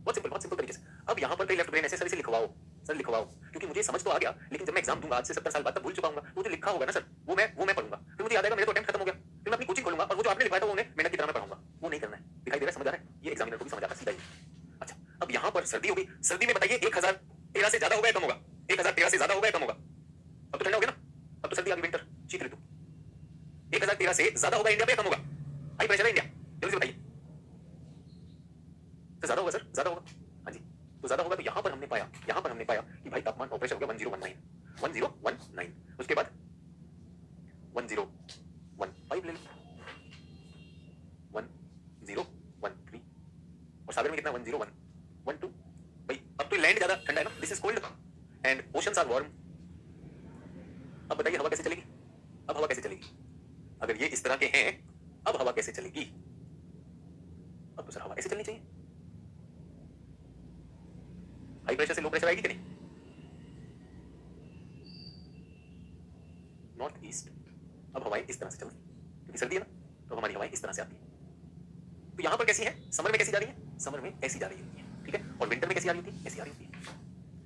बहुत सिंपल तरीके से। अब यहाँ पर कई लेफ्ट ब्रेन ऐसे सर इसे लिखवाओ, सर लिखवाओ, क्योंकि मुझे समझ तो आ गया, लेकिन जब मैं एग्जाम दूंगा आज से 70 साल बाद तब भूल चुका हूँ, तो जो लिखा होगा ना सर वो मैं पढ़ूंगा, फिर मुझे याद आएगा मेरा तो अटेम्प्ट खत्म हो गया, फिर मैं अपनी कोचिंग खोलूंगा और वो जो आपने लिखवाया था वो उन्हें मेहनत की तरह मैं पढ़ाऊंगा। वो नहीं करना है। दिखाई दे रहा है? समझ आ रहा है? ये एग्जामिनर को भी समझ आता है सीधा ही। अच्छा, अब यहाँ पर सर्दी होगी, सर्दी में बताइए 1013 से ज्यादा होगा या कम होगा? 1013 से ज्यादा होगा या कम होगा? अब तो ठंडा हो गया ना, अब तो सर्दी आ गई, विंटर, शीत ऋतु। 1013 से ज्यादा होगा इंडिया में या कम होगा? हाई प्रेशर है इंडिया, जल्दी से बताइए। तो ज्यादा होगा सर, ज्यादा होगा, हाँ जी। तो ज्यादा होगा तो यहाँ पर हमने पाया कि भाई तापमान और प्रेशर हो गया 1019, उसके बाद 1015 ले लो, 1013, और सागर में कितना? 10112। भाई अब तो लैंड ज्यादा ठंडा है ना, this is cold and oceans are warm. अब बताइए हवा कैसे चलेगी? अब हवा कैसे चलेगी? अगर ये इस तरह के हैं, अब हवा कैसे चलेगी? अब तो सर हवा ऐसे चलनी चाहिए, हाई प्रेशर से लो प्रेशर आएगी कि नहीं? North east. अब हवाएं इस तरह से चलती, क्योंकि सर्दी है ना, तो हमारी हवाएं इस तरह से आती है। तो यहां पर कैसी है? समर में कैसी जा रही है? समर में ऐसी जा रही होती है, ठीक है। और विंटर में कैसी आ रही होती है? ऐसी आ रही होती है।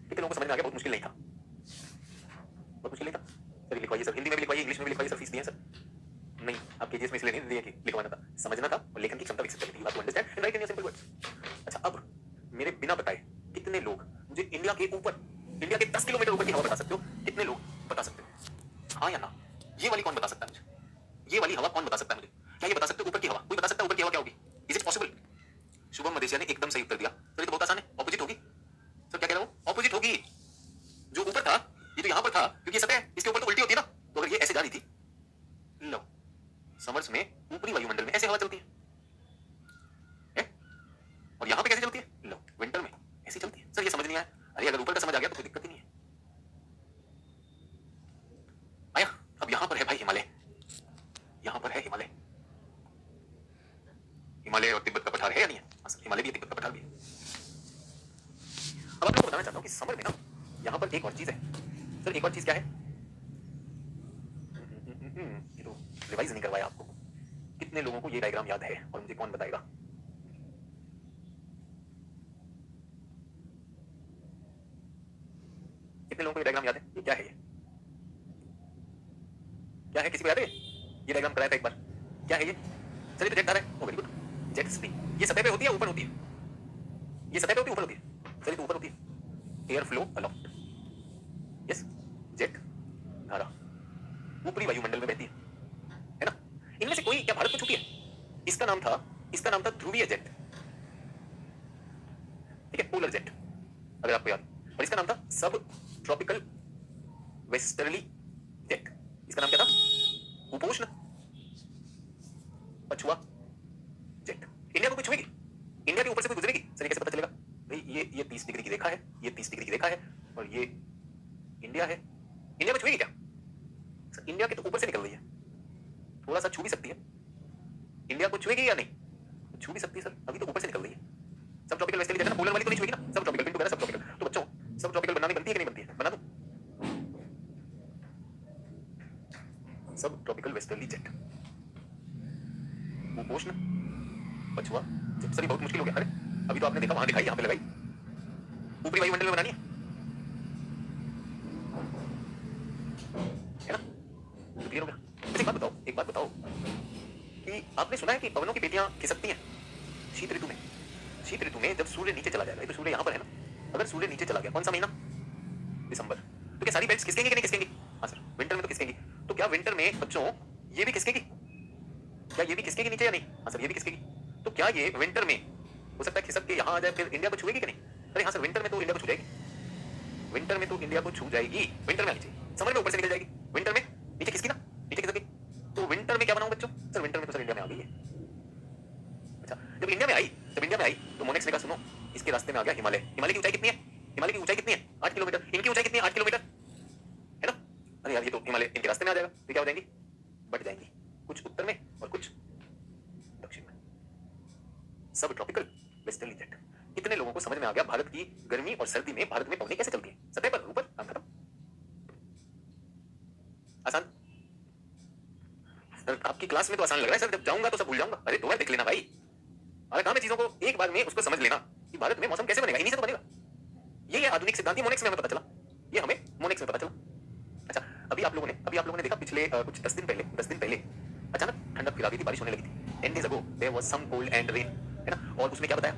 कितने लोगों को समझ में आ गया? बहुत मुश्किल नहीं था, बहुत मुश्किल नहीं था। सर लिखवाइए सर, हिंदी में भी लिखवाइए, इंग्लिश में भी लिखवाइए सर, फीस दिए सर। नहीं, आप केजीएस में इसलिए नहीं दिए कि लिखवाना था, समझना था और लेखन की क्षमता विकसित करनी थी। बात understand and right in your simple words. अच्छा, अब मेरे बिना बताए कितने लोग मुझे इंडिया के ऊपर, इंडिया के 10 किलोमीटर ऊपर की हवा बता सकते हो? कितने लोग बता सकते हो? हाँ या ना? ये वाली कौन बता सकता है मुझे? ये वाली हवा कौन बता सकता है मुझे? क्या ये बता सकते हो ऊपर की हवा? कोई बता सकता है ऊपर की हवा क्या होगी? Is it possible? Shubham Madeshiya ने एकदम सही उत्तर दिया। सर ये तो बहुत आसान है, ऑपोजिट होगी। सर क्या कह रहा हूं? ऑपोजिट होगी। जो ऊपर था ये तो यहां पर था, क्योंकि ये सतह इसके ऊपर तो उल्टी होती है ना, तो अगर ये ऐसे जा रही थी, लो समर्स में ऊपरी वायुमंडल में ऐसे हवा चलती है, और यहां पे कैसे चलती है? लो नहीं आया? अरे अगर ऊपर का समझ आ गया तो कोई दिक्कत ही नहीं है। आया? अब यहां पर है भाई हिमालय, यहां पर है हिमालय। हिमालय और तिब्बत का पठार है या नहीं है? हिमालय भी है, तिब्बत का पठार भी है। अब आप लोगों को बताना चाहता हूं कि समर में ना यहां पर एक और चीज है सर। एक और चीज क्या है? ये तो रिवाइज नहीं करवाया आपको। कितने लोगों को ये डायग्राम याद है और मुझे कौन बताएगा? कितने लोगों को ये डायग्राम याद है? ये क्या है? ये क्या है? किसी को याद है? ये डायग्राम कराया था एक बार। क्या है ये? सर ये तो जेट आ रहा है। ओ वेरी गुड। जेट स्ट्रीम ये सतह पे होती है ऊपर होती है? ये सतह पे होती है ऊपर होती है? सर ये तो ऊपर होती है। Air flow along, yes, jet धारा ऊपरी वायुमंडल में बहती है ना? इनमें से कोई क्या भारत को छूती है? इसका नाम था ध्रुवीय जेट, ठीक है, पोलर जेट अगर आपको याद। और इसका नाम था सब ट्रॉपिकल वेस्टर्ली जेट। इसका नाम क्या था? उपोष्ण पछुआ जेट। इंडिया को कोई छुएगी? इंडिया के ऊपर से कोई गुजरेगी? सर कैसे पता चलेगा? भाई ये 30 डिग्री की रेखा है, ये 30 डिग्री की रेखा है और ये इंडिया है। इंडिया को छुएगी क्या? सर इंडिया के तो ऊपर से निकल रही है, थोड़ा सा छू भी सकती है। इंडिया को छुएगी या नहीं? छू भी सकती है सर, अभी तो ऊपर से निकल रही है। सब ट्रॉपिकल वेस्टर्ली जेट है ना, पोलर वाली तो नहीं छुएगी ना। सब ट्रॉपिकल पिंटू वगैरह सब ट्रॉपिकल। तो बच्चों सब ट्रॉपिकल बनानी बनती है कि नहीं बनती है? बना दूं? सब ट्रॉपिकल वेस्टर्ली जेट उपोष्ण पछुआ जेट। सर बहुत मुश्किल हो गया। अरे अभी तो आपने देखा वहां दिखाई, यहाँ पे लगाई। ऊपरी वायुमंडल में बनानी है ना? तो क्लियर हो गया। अच्छा एक बात बताओ कि आपने सुना है कि पवनों की पेटियां खिसकती हैं शीत ऋतु में? शीत ऋतु में जब सूर्य नीचे चला जाएगा, तो सूर्य यहाँ पर है ना, अगर सूर्य नीचे चला गया, कौन सा महीना? दिसंबर। तो क्या सारी बेल्ट्स खिसकेंगी कि नहीं खिसकेंगी? हाँ सर, विंटर में तो खिसकेंगी। तो क्या विंटर में बच्चों ये भी खिसकेगी? क्या ये भी खिसकेगी नीचे या नहीं? हाँ सर ये भी खिसकेगी। तो क्या ये विंटर में हो सकता है खिसक के यहाँ आ जाए, फिर इंडिया को छुएगी कि नहीं? अरे हाँ सर, विंटर में तो इंडिया को छू जाएगी। विंटर में तो इंडिया को छू जाएगी। विंटर में आनी चाहिए, समर में ऊपर से निकल जाएगी। विंटर में नीचे खिसकी ना, नीचे खिसक गई। तो विंटर में क्या बनाऊं बच्चों? सर विंटर में तो सर इंडिया में आ गई है। अच्छा, जब इंडिया में आई तो मोनेक्स ने कहा सुनो, इसके रास्ते में आ गया हिमालय। हिमालय की ऊंचाई कितनी है? हिमालय की ऊंचाई कितनी है? 8 किलोमीटर। इनकी ऊंचाई कितनी है? 8 किलोमीटर, है ना? अरे यार ये तो हिमालय इनके रास्ते में आ जाएगा, तो क्या हो जाएंगी? बढ़ जाएंगी, कुछ उत्तर में और कुछ दक्षिण में। सब ट्रॉपिकल वेस्टर्ली जेट। कितने लोगों को समझ में आ गया भारत की गर्मी और सर्दी में भारत में पवनें कैसे चलती हैं? सतह पर, ऊपर, काम खत्म। आसान सर, आपकी क्लास में तो आसान लग रहा है सर, जब जाऊंगा तो सब भूल जाऊंगा। अरे 2 बार देख लेना भाई। अरे काम है चीजों को एक बार में उसको समझ लेना कि भारत में मौसम कैसे बनेगा, इन्हीं से तो बनेगा। ये आधुनिक सिद्धांत मोनेक्स में हमें पता चला, ये हमें मोनेक्स में पता चला। अच्छा, अभी आप लोगों ने देखा पिछले कुछ 10 दिन पहले अचानक ठंडक फिर आ गई थी, बारिश होने लगी थी। 10 days ago there was some cold and rain, है ना? और उसमें क्या बताया?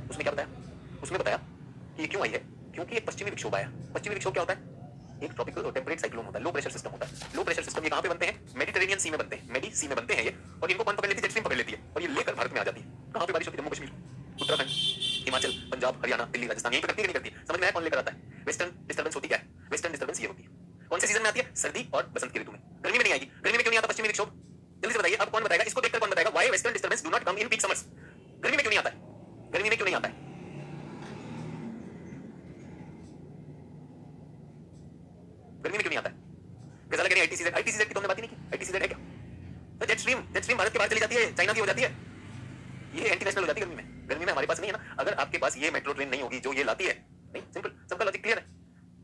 उसमें बताया कि ये क्यों आई है? क्योंकि एक पश्चिमी विक्षोभ आया। पश्चिमी विक्षोभ क्या होता है? एक ट्रॉपिकल और टेम्परेट साइक्लोन होता है, लो प्रेशर सिस्टम होता है। लो प्रेशर सिस्टम ये कहां पे बनते हैं? मेडिटेरेनियन सी में बनते हैं, मेडी सी में बनते हैं ये। और इनको कौन पकड़ लेती है? जेट स्ट्रीम पकड़ लेती है और ये लेकर भारत में आ जाती है। कहां पे बारिश होती है? जम्मू कश्मीर, उत्तराखंड, हिमाचल, पंजाब, हरियाणा, दिल्ली, राजस्थान। यहीं पे करती है कि नहीं करती? समझ में आया कौन लेकर आता है? वेस्टर्न डिस्टर्बेंस होती क्या है? वेस्टर्न डिस्टर्बेंस ये होती है। कौन से सीजन में आती है? सर्दी और बसंत की ऋतु में। गर्मी में नहीं आएगी। गर्मी में क्यों नहीं आता पश्चिमी विक्षोभ? जल्दी से बताइए। अब कौन बताएगा? इसको देखकर कौन बताएगा? Why western disturbance do not come in peak summers? गर्मी में क्यों नहीं आता है? गर्मी में क्यों नहीं आता है? गर्मी में क्यों नहीं आता है? गजाला कह रहे हैं आईटीसीजेड की तो हमने बात ही नहीं की। आईटीसीजेड है क्या? तो जेट स्ट्रीम भारत के बाहर चली जाती है, चाइना की हो जाती है, ये एंटी नेशनल हो जाती है गर्मी में। गर्मी में हमारे पास नहीं है ना। अगर आपके पास ये मेट्रो ट्रेन नहीं होगी जो ये लाती है, नहीं, सिंपल, सबका लॉजिक क्लियर है।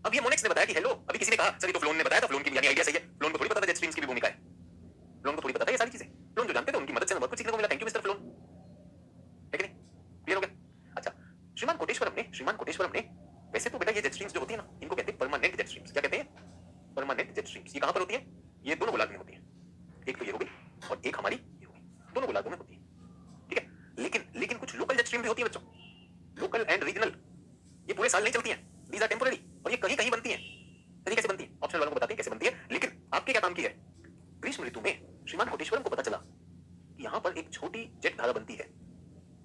अब ये मोनेक्स ने बताया कि हेलो, अभी किसी ने कहा सर ये तो फ्लोन ने बताया था, फ्लोन की यानी आइडिया सही है। फ्लोन को थोड़ी पता था जेट स्ट्रीम्स की भी भूमिका है। फ्लोन को थोड़ी पता था ये सारी चीजें। फ्लोन जो जानते थे उनकी मदद से बहुत कुछ सीखने को मिला। थैंक यू मिस्टर फ्लोन, है कि नहीं? क्लियर हो गया? अच्छा, श्रीमान कोटेश्वरम ने वैसे तो बेटा ये जेट स्ट्रीम्स जो होती है ना, इनको कहते हैं परमानेंट जेट स्ट्रीम्स। क्या कहते हैं? Permanent jet streams. ये कहां पर होती है? ये दोनों गोलार्ध में होती है। एक तो ये हो गई और एक हमारी ये हो गई, दोनों गोलार्धों में होती है, ठीक है? लेकिन कुछ लोकल जेट स्ट्रीम भी होती है बच्चों, लोकल एंड रीजनल। ये पूरे साल नहीं चलती हैं, दीज आर टेम्पोररी। और ये कहीं कहीं बनती हैं। कहीं कैसे बनती है? ऑप्शनल वालों को बताते हैं कैसे बनती है। लेकिन आपके क्या काम की है? ग्रीष्म ऋतु में श्रीमान कोटेश्वरम को पता चला कि यहां पर एक छोटी जेट धारा बनती है,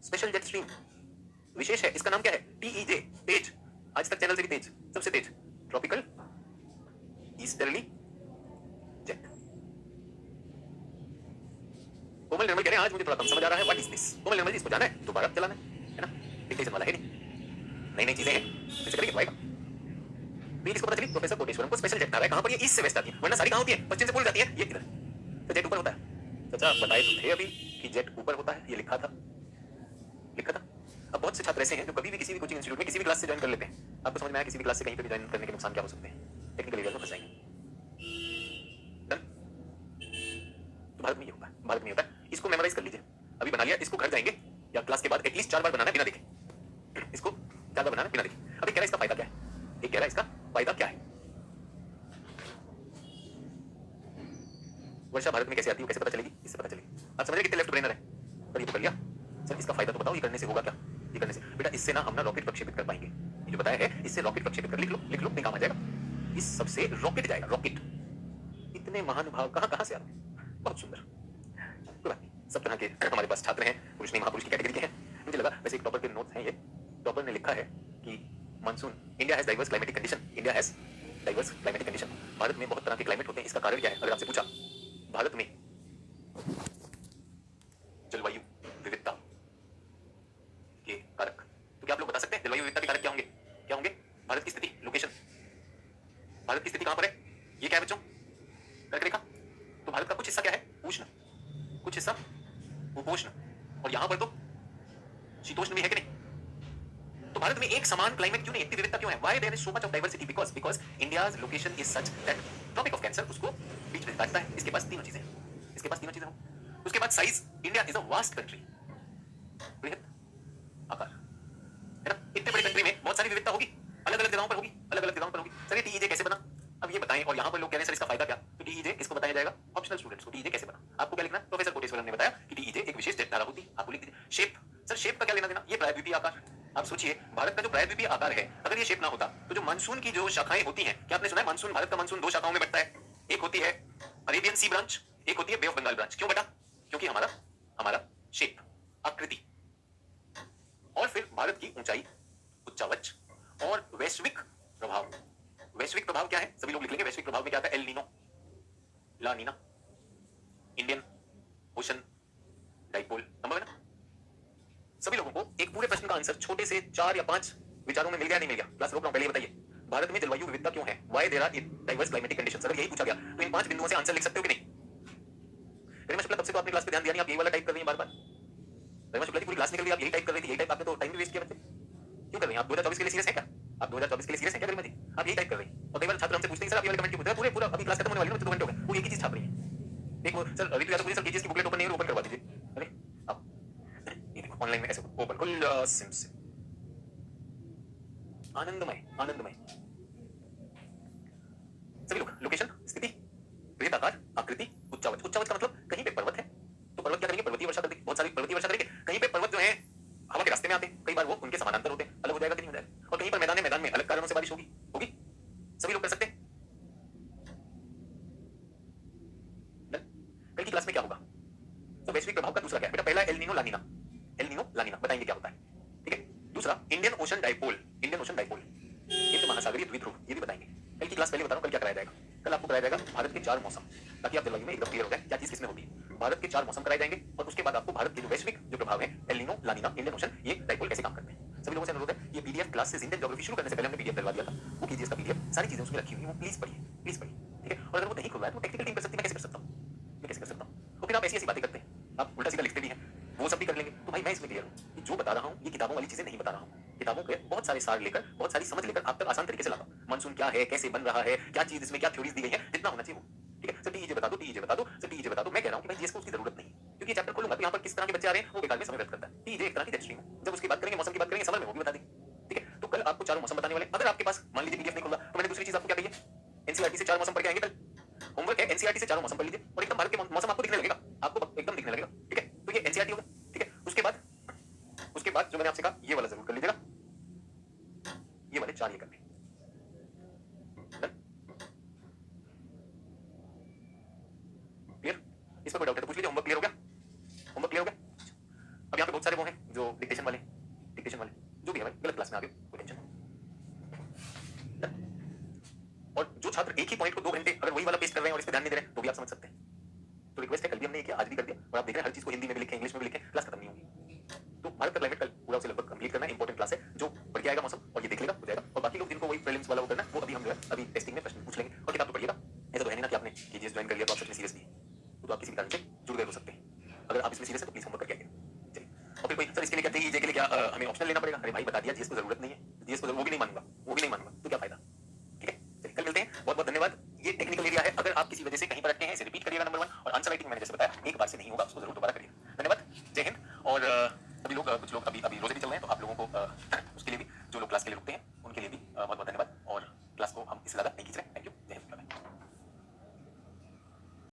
स्पेशल जेट स्ट्रीम, विशेष है। इसका नाम क्या है? टीईजे, तेज, आज तक चैनल से भी तेज, सबसे तेज, ट्रॉपिकल ईस्टर्ली जेट। कोमल निर्मल कह रहे हैं आज मुझे थोड़ा कम समझ आ रहा है। What is this? Komal Nirmal ji, इसको जाना है तो भारत चलाना है ना? डिक्टेशन वाला है नहीं, नई नई चीजें हैं, कैसे करेंगे? तो आएगा। तो ये किसको पता चली? प्रोफेसर कोटेश्वरम को स्पेशल जेट आ रहा है। कहां पर? ये ईस्ट से वेस्ट आती है, वरना सारी कहां होती है? पश्चिम से पूर्व जाती है। ये इधर तो जेट ऊपर होता है। चाचा बताए तो थे अभी कि जेट ऊपर होता है, ये लिखा था। अब बहुत से छात्र ऐसे हैं जो कभी भी किसी भी कोचिंग इंस्टीट्यूट में किसी भी क्लास से ज्वाइन कर लेते हैं। आपको समझ में आया किसी भी क्लास से कहीं पे भी ज्वाइन करने के नुकसान क्या हो सकते हैं? टेक्निकल एरिया में फंस जाएंगे। डन? तो भारत में ये होता है, भारत में होता है। इसको मेमोराइज कर लीजिए। अभी बना लिया, इसको घर जाएंगे या क्लास के बाद एटलीस्ट 4 बार बनाना है बिना देखे। इसको 4 बार बनाना बिना देखे। अभी कह रहा है इसका फायदा क्या है? एक कह रहा है इसका फायदा क्या है? वर्षा भारत में कैसे आती है, कैसे पता चलेगी? इससे पता चलेगी। आप समझ रहे कितने लेफ्ट ब्रेनर है? पर ये तो कर लिया सर, इसका फायदा तो बताओ, ये करने से होगा क्या? ये करने से बेटा, इससे ना हम ना रॉकेट प्रक्षेपित कर पाएंगे। ये जो बताया है, इससे रॉकेट प्रक्षेपित कर, लिख लो नहीं काम आ जाएगा। इस सबसे रॉकेट जाएगा, रॉकेट। इतने महान भाव कहां से आ रहे हैं? बहुत सुंदर। कोई बात नहीं, सब तरह के हमारे पास छात्र हैं, पुरुष नहीं महापुरुष की कैटेगरी के हैं। मुझे लगा वैसे एक टॉपर के नोट्स हैं ये। टॉपर ने लिखा है कि monsoon, India has diverse climatic condition. India has diverse climatic condition. Bharat में बहुत तरह के क्लाइमेट होते हैं। इसका कारण क्या है? अगर आपसे पूछा भारत में जलवायु विविधता के कारक, तो क्या आप लोग बता सकते हैं जलवायु विविधता के कारक क्या होंगे? क्या होंगे? भारत की स्थिति, लोकेशन। भारत की स्थिति कहां पर है? ये क्या है बच्चों? कर्क रेखा। तो भारत का कुछ हिस्सा क्या है? उष्ण, कुछ हिस्सा उपोष्ण, और यहां पर तो शीतोष्ण भी है कि नहीं? तो भारत में एक समान क्लाइमेट क्यों नहीं? इतनी विविधता क्यों है? Why there is so much of diversity? Because India's location is such that Tropic of Cancer उसको बीच में काटता है। इसके पास तीनों चीजें हैं। इसके पास तीनों चीजें हों। उसके बाद size, India is a vast country, बृहत आकार है ना। इतने बड़े कंट्री में बहुत सारी विविधता होगी, अलग अलग जगहों पर होगी, अलग अलग जगहों पर होगी। सर ये टीईजे कैसे बना? अब ये बताएं। और यहाँ पर लोग कह रहे हैं सर इसका फायदा क्या? तो टीईजे किसको बताया जाएगा? ऑप्शनल स्टूडेंट्स को। टीईजे कैसे बना? आपको क्या लिखना है? प्रोफेसर कोटेश्वरम ने बताया कि टीईजे एक विशेष जेट धारा होती है। आपको लिख दीजिए। शेप, सर शेप का क्या लेना देना? ये प्रायद्वीपीय आकार। आप सोचिए भारत का जो प्रायद्वीपीय आकार है, अगर ये शेप ना होता तो जो मानसून की जो शाखाएं होती हैं, क्या आपने सुना है मानसून, भारत का मानसून 2 शाखाओं में बंटता है। एक होती है अरेबियन सी ब्रांच, एक होती है बे ऑफ बंगाल ब्रांच। क्यों बेटा? क्योंकि हमारा शेप, आकृति, और फिर भारत की ऊंचाई, उच्चावच, और वैश्विक प्रभाव। वैश्विक प्रभाव क्या है? सभी लोग लिख लेंगे। वैश्विक प्रभाव में क्या आता है? El Nino, La Nina, Indian Ocean dipole. Number है ना? सभी लोगों को एक पूरे प्रश्न का आंसर छोटे से 4 या 5 विचारों में मिल गया नहीं मिल गया? क्लास रोक रहा हूं, पहले ये बताइए भारत में जलवायु विविधता क्यों है? Why there are diverse climatic conditions. अगर यही पूछा गया तो इन 5 बिंदुओं से आंसर लिख सकते हो कि नहीं? रविमा शुक्ला, तब से तो आपने क्लास पे ध्यान दिया नहीं, आप यही वाला टाइप कर रही हैं बार-बार। रविमा शुक्ला जी पूरी क्लास निकल गई, आप यही टाइप कर रही थी। यही टाइप आपने तो टाइम भी वेस्ट किया बच्चे। क्यों कर रही हैं आप? 2024 के लिए सीरियस है क्या? आप 2024 के लिए सीरियस हैं क्या रविमा जी? आप यही टाइप कर रही हैं। और कई बार छात्र हमसे पूछते हैं सर आप ये वाले कमेंट क्यों पूछते हैं? पूरे पूरा अभी क्लास खत्म होने वाली है ना, 2 घंटे हो गए, वो एक ही चीज छाप रही है। एक वो सर अभी तो या तो मुझे सर केजीएस की बुकलेट ओपन नहीं है, ओपन करवा दीजिए। अरे आप ये देखो ऑनलाइन में ऐसे ओपन खुला सिम से आनंदमय, आनंदमय। सभी लोग लोकेशन, स्थिति, वृत्त आकार, आकृति, उच्चावच। उच्चावच का मतलब कहीं पे पर्वत है तो पर्वत क्या करेंगे? पर्वतीय वर्षा कर देंगे। बहुत सारी पर्वतीय वर्षा करेंगे। कहीं पे पर्वत जो है हवा के रास्ते में आते हैं, कई बार वो उनके समानांतर होते हैं, अलग हो जाएगा कि नहीं हो जाएगा? और कहीं पर मैदान में अलग कारणों से बारिश होगी, होगी। सभी लोग कर सकते हैं। कल की क्लास में क्या होगा? तो वैश्विक प्रभाव का दूसरा क्या है बेटा? पहला El Nino La Nina, El Nino La Nina बताएंगे क्या होता है, ठीक है। दूसरा Indian Ocean dipole, Indian Ocean dipole, Hind महासागरीय द्विध्रुव, ये भी बताएंगे। कल की क्लास पहले बता रहा हूं कल क्या कराया जाएगा। कल आपको कराया जाएगा भारत के 4 मौसम, ताकि आप जलवायु में एकदम क्लियर हो जाए क्या चीज किसमें होती है। भारत के 4 मौसम कराए जाएंगे और उसके बाद आपको भारत के जो वैश्विक जो प्रभाव है, El Nino, La Nina, Indian ocean, ये डाइपोल कैसे काम करते हैं। सभी लोगों से अनुरोध है, ये पीडीएफ क्लास से इंडियन ज्योग्राफी शुरू करने से पहले हमने पीडीएफ डलवा दिया था, वो कीजिए इसका पीडीएफ, सारी चीजें उसमें रखी हुई हैं, वो प्लीज पढ़िए, प्लीज पढ़िए, ठीक है। और अगर वो नहीं खुलवा है तो टेक्निकल टीम कर सकती है, मैं कैसे कर सकता हूं? मैं कैसे कर सकता हूं? तो फिर आप ऐसी ऐसी बातें करते हैं, आप उल्टा सीधा लिखते भी हैं, वो सब भी कर लेंगे। तो भाई मैं इसमें क्लियर हूं कि जो बता रहा हूं ये किताबों वाली चीजें नहीं बता रहा हूं। किताबों के बहुत सारे सार लेकर, बहुत सारी समझ लेकर आप तक आसान तरीके से लाता हूं। मानसून क्या है, कैसे बन रहा है, क्या चीज इसमें, क्या थ्योरीज दी गई है, जितना होना चाहिए वो, ठीक है। सर टीईजे बता दो, टीईजे बता दो, सर टीईजे बता दो। मैं कह रहा हूं कि भाई जीएस को उसकी जरूरत नहीं, क्योंकि ये चैप्टर खोलूंगा तो यहाँ पर किस तरह के बच्चे आ रहे हैं वो बेकार में समय व्यर्थ करता है। टीईजे एक तरह की टेस्ट स्ट्रीम है। जब उसकी बात करेंगे, मौसम की बात करेंगे, समर में वो भी बता देंगे, ठीक है। तो कल आपको 4 मौसम बताने वाले। अगर आपके पास मान लीजिए पीडीएफ नहीं खुला तो मैंने दूसरी चीज आपको क्या कही है, एनसीईआरटी से 4 मौसम पढ़ के आएंगे कल। होमवर्क है, एनसीईआरटी से 4 मौसम पढ़ लीजिए और एकदम भारत के मौसम आपको दिखने लगेगा, आपको एकदम दिखने लगेगा, ठीक है। तो ये एनसीईआरटी होगा, ठीक है। उसके बाद जो मैंने आपसे कहा ये वाला जरूर कर लीजिएगा, ये वाले 4 ये करने। क्लियर? इस पर कोई डाउट है तो पूछ लीजिए। होमवर्क क्लियर हो गया? होमवर्क क्लियर हो गया? अब यहाँ पे बहुत सारे वो हैं जो डिक्टेशन वाले, जो भी है भाई, गलत क्लास में आ गए, कोई टेंशन नहीं। और जो छात्र एक ही पॉइंट को 2 घंटे अगर वही वाला पेश कर रहे हैं और इस पे ध्यान नहीं दे रहे हैं तो भी आप समझ सकते हैं। तो रिक्वेस्ट है, कल भी हमने किया, आज भी कर दिया, और आप देख रहे हैं हर चीज को हिंदी में भी लिखें, इंग्लिश में भी लिखें, क्लास खत्म नहीं होगी। तो भारत का क्लाइमेट कल पूरा उसे लगभग कंप्लीट करना है। इंपॉर्टेंट क्लास है, जो पढ़ के आएगा मौसम और ये देख लेगा हो जाएगा। और बाकी लोग जिनको वही प्रीलिम्स वाला वो करना है वो अभी हम जो है अगर आप इसमें सीरियस है तो प्लीज होमवर्क करके आइए। चलिए। और फिर कोई सर इसके लिए कहते हैं जे के लिए क्या हमें ऑप्शनल लेना पड़ेगा? अरे भाई बता दिया, जीएस को जरूरत नहीं है, जीएस को वो भी नहीं मानूंगा, वो भी नहीं मानूंगा, तो क्या फायदा? ठीक है, चलिए कल मिलते हैं। बहुत बहुत धन्यवाद। ये टेक्निकल एरिया है, अगर आप किसी वजह से कहीं पर अटके हैं इसे रिपीट करिएगा नंबर 1, और आंसर राइटिंग मैंने जैसे बताया एक बार से नहीं होगा, उसको जरूर दोबारा करिएगा। धन्यवाद, जय हिंद। और सभी लोग कुछ लोग अभी अभी रोजे भी चल रहे हैं, तो आप लोगों को उसके लिए भी जो लोग क्लास के लिए रुकते हैं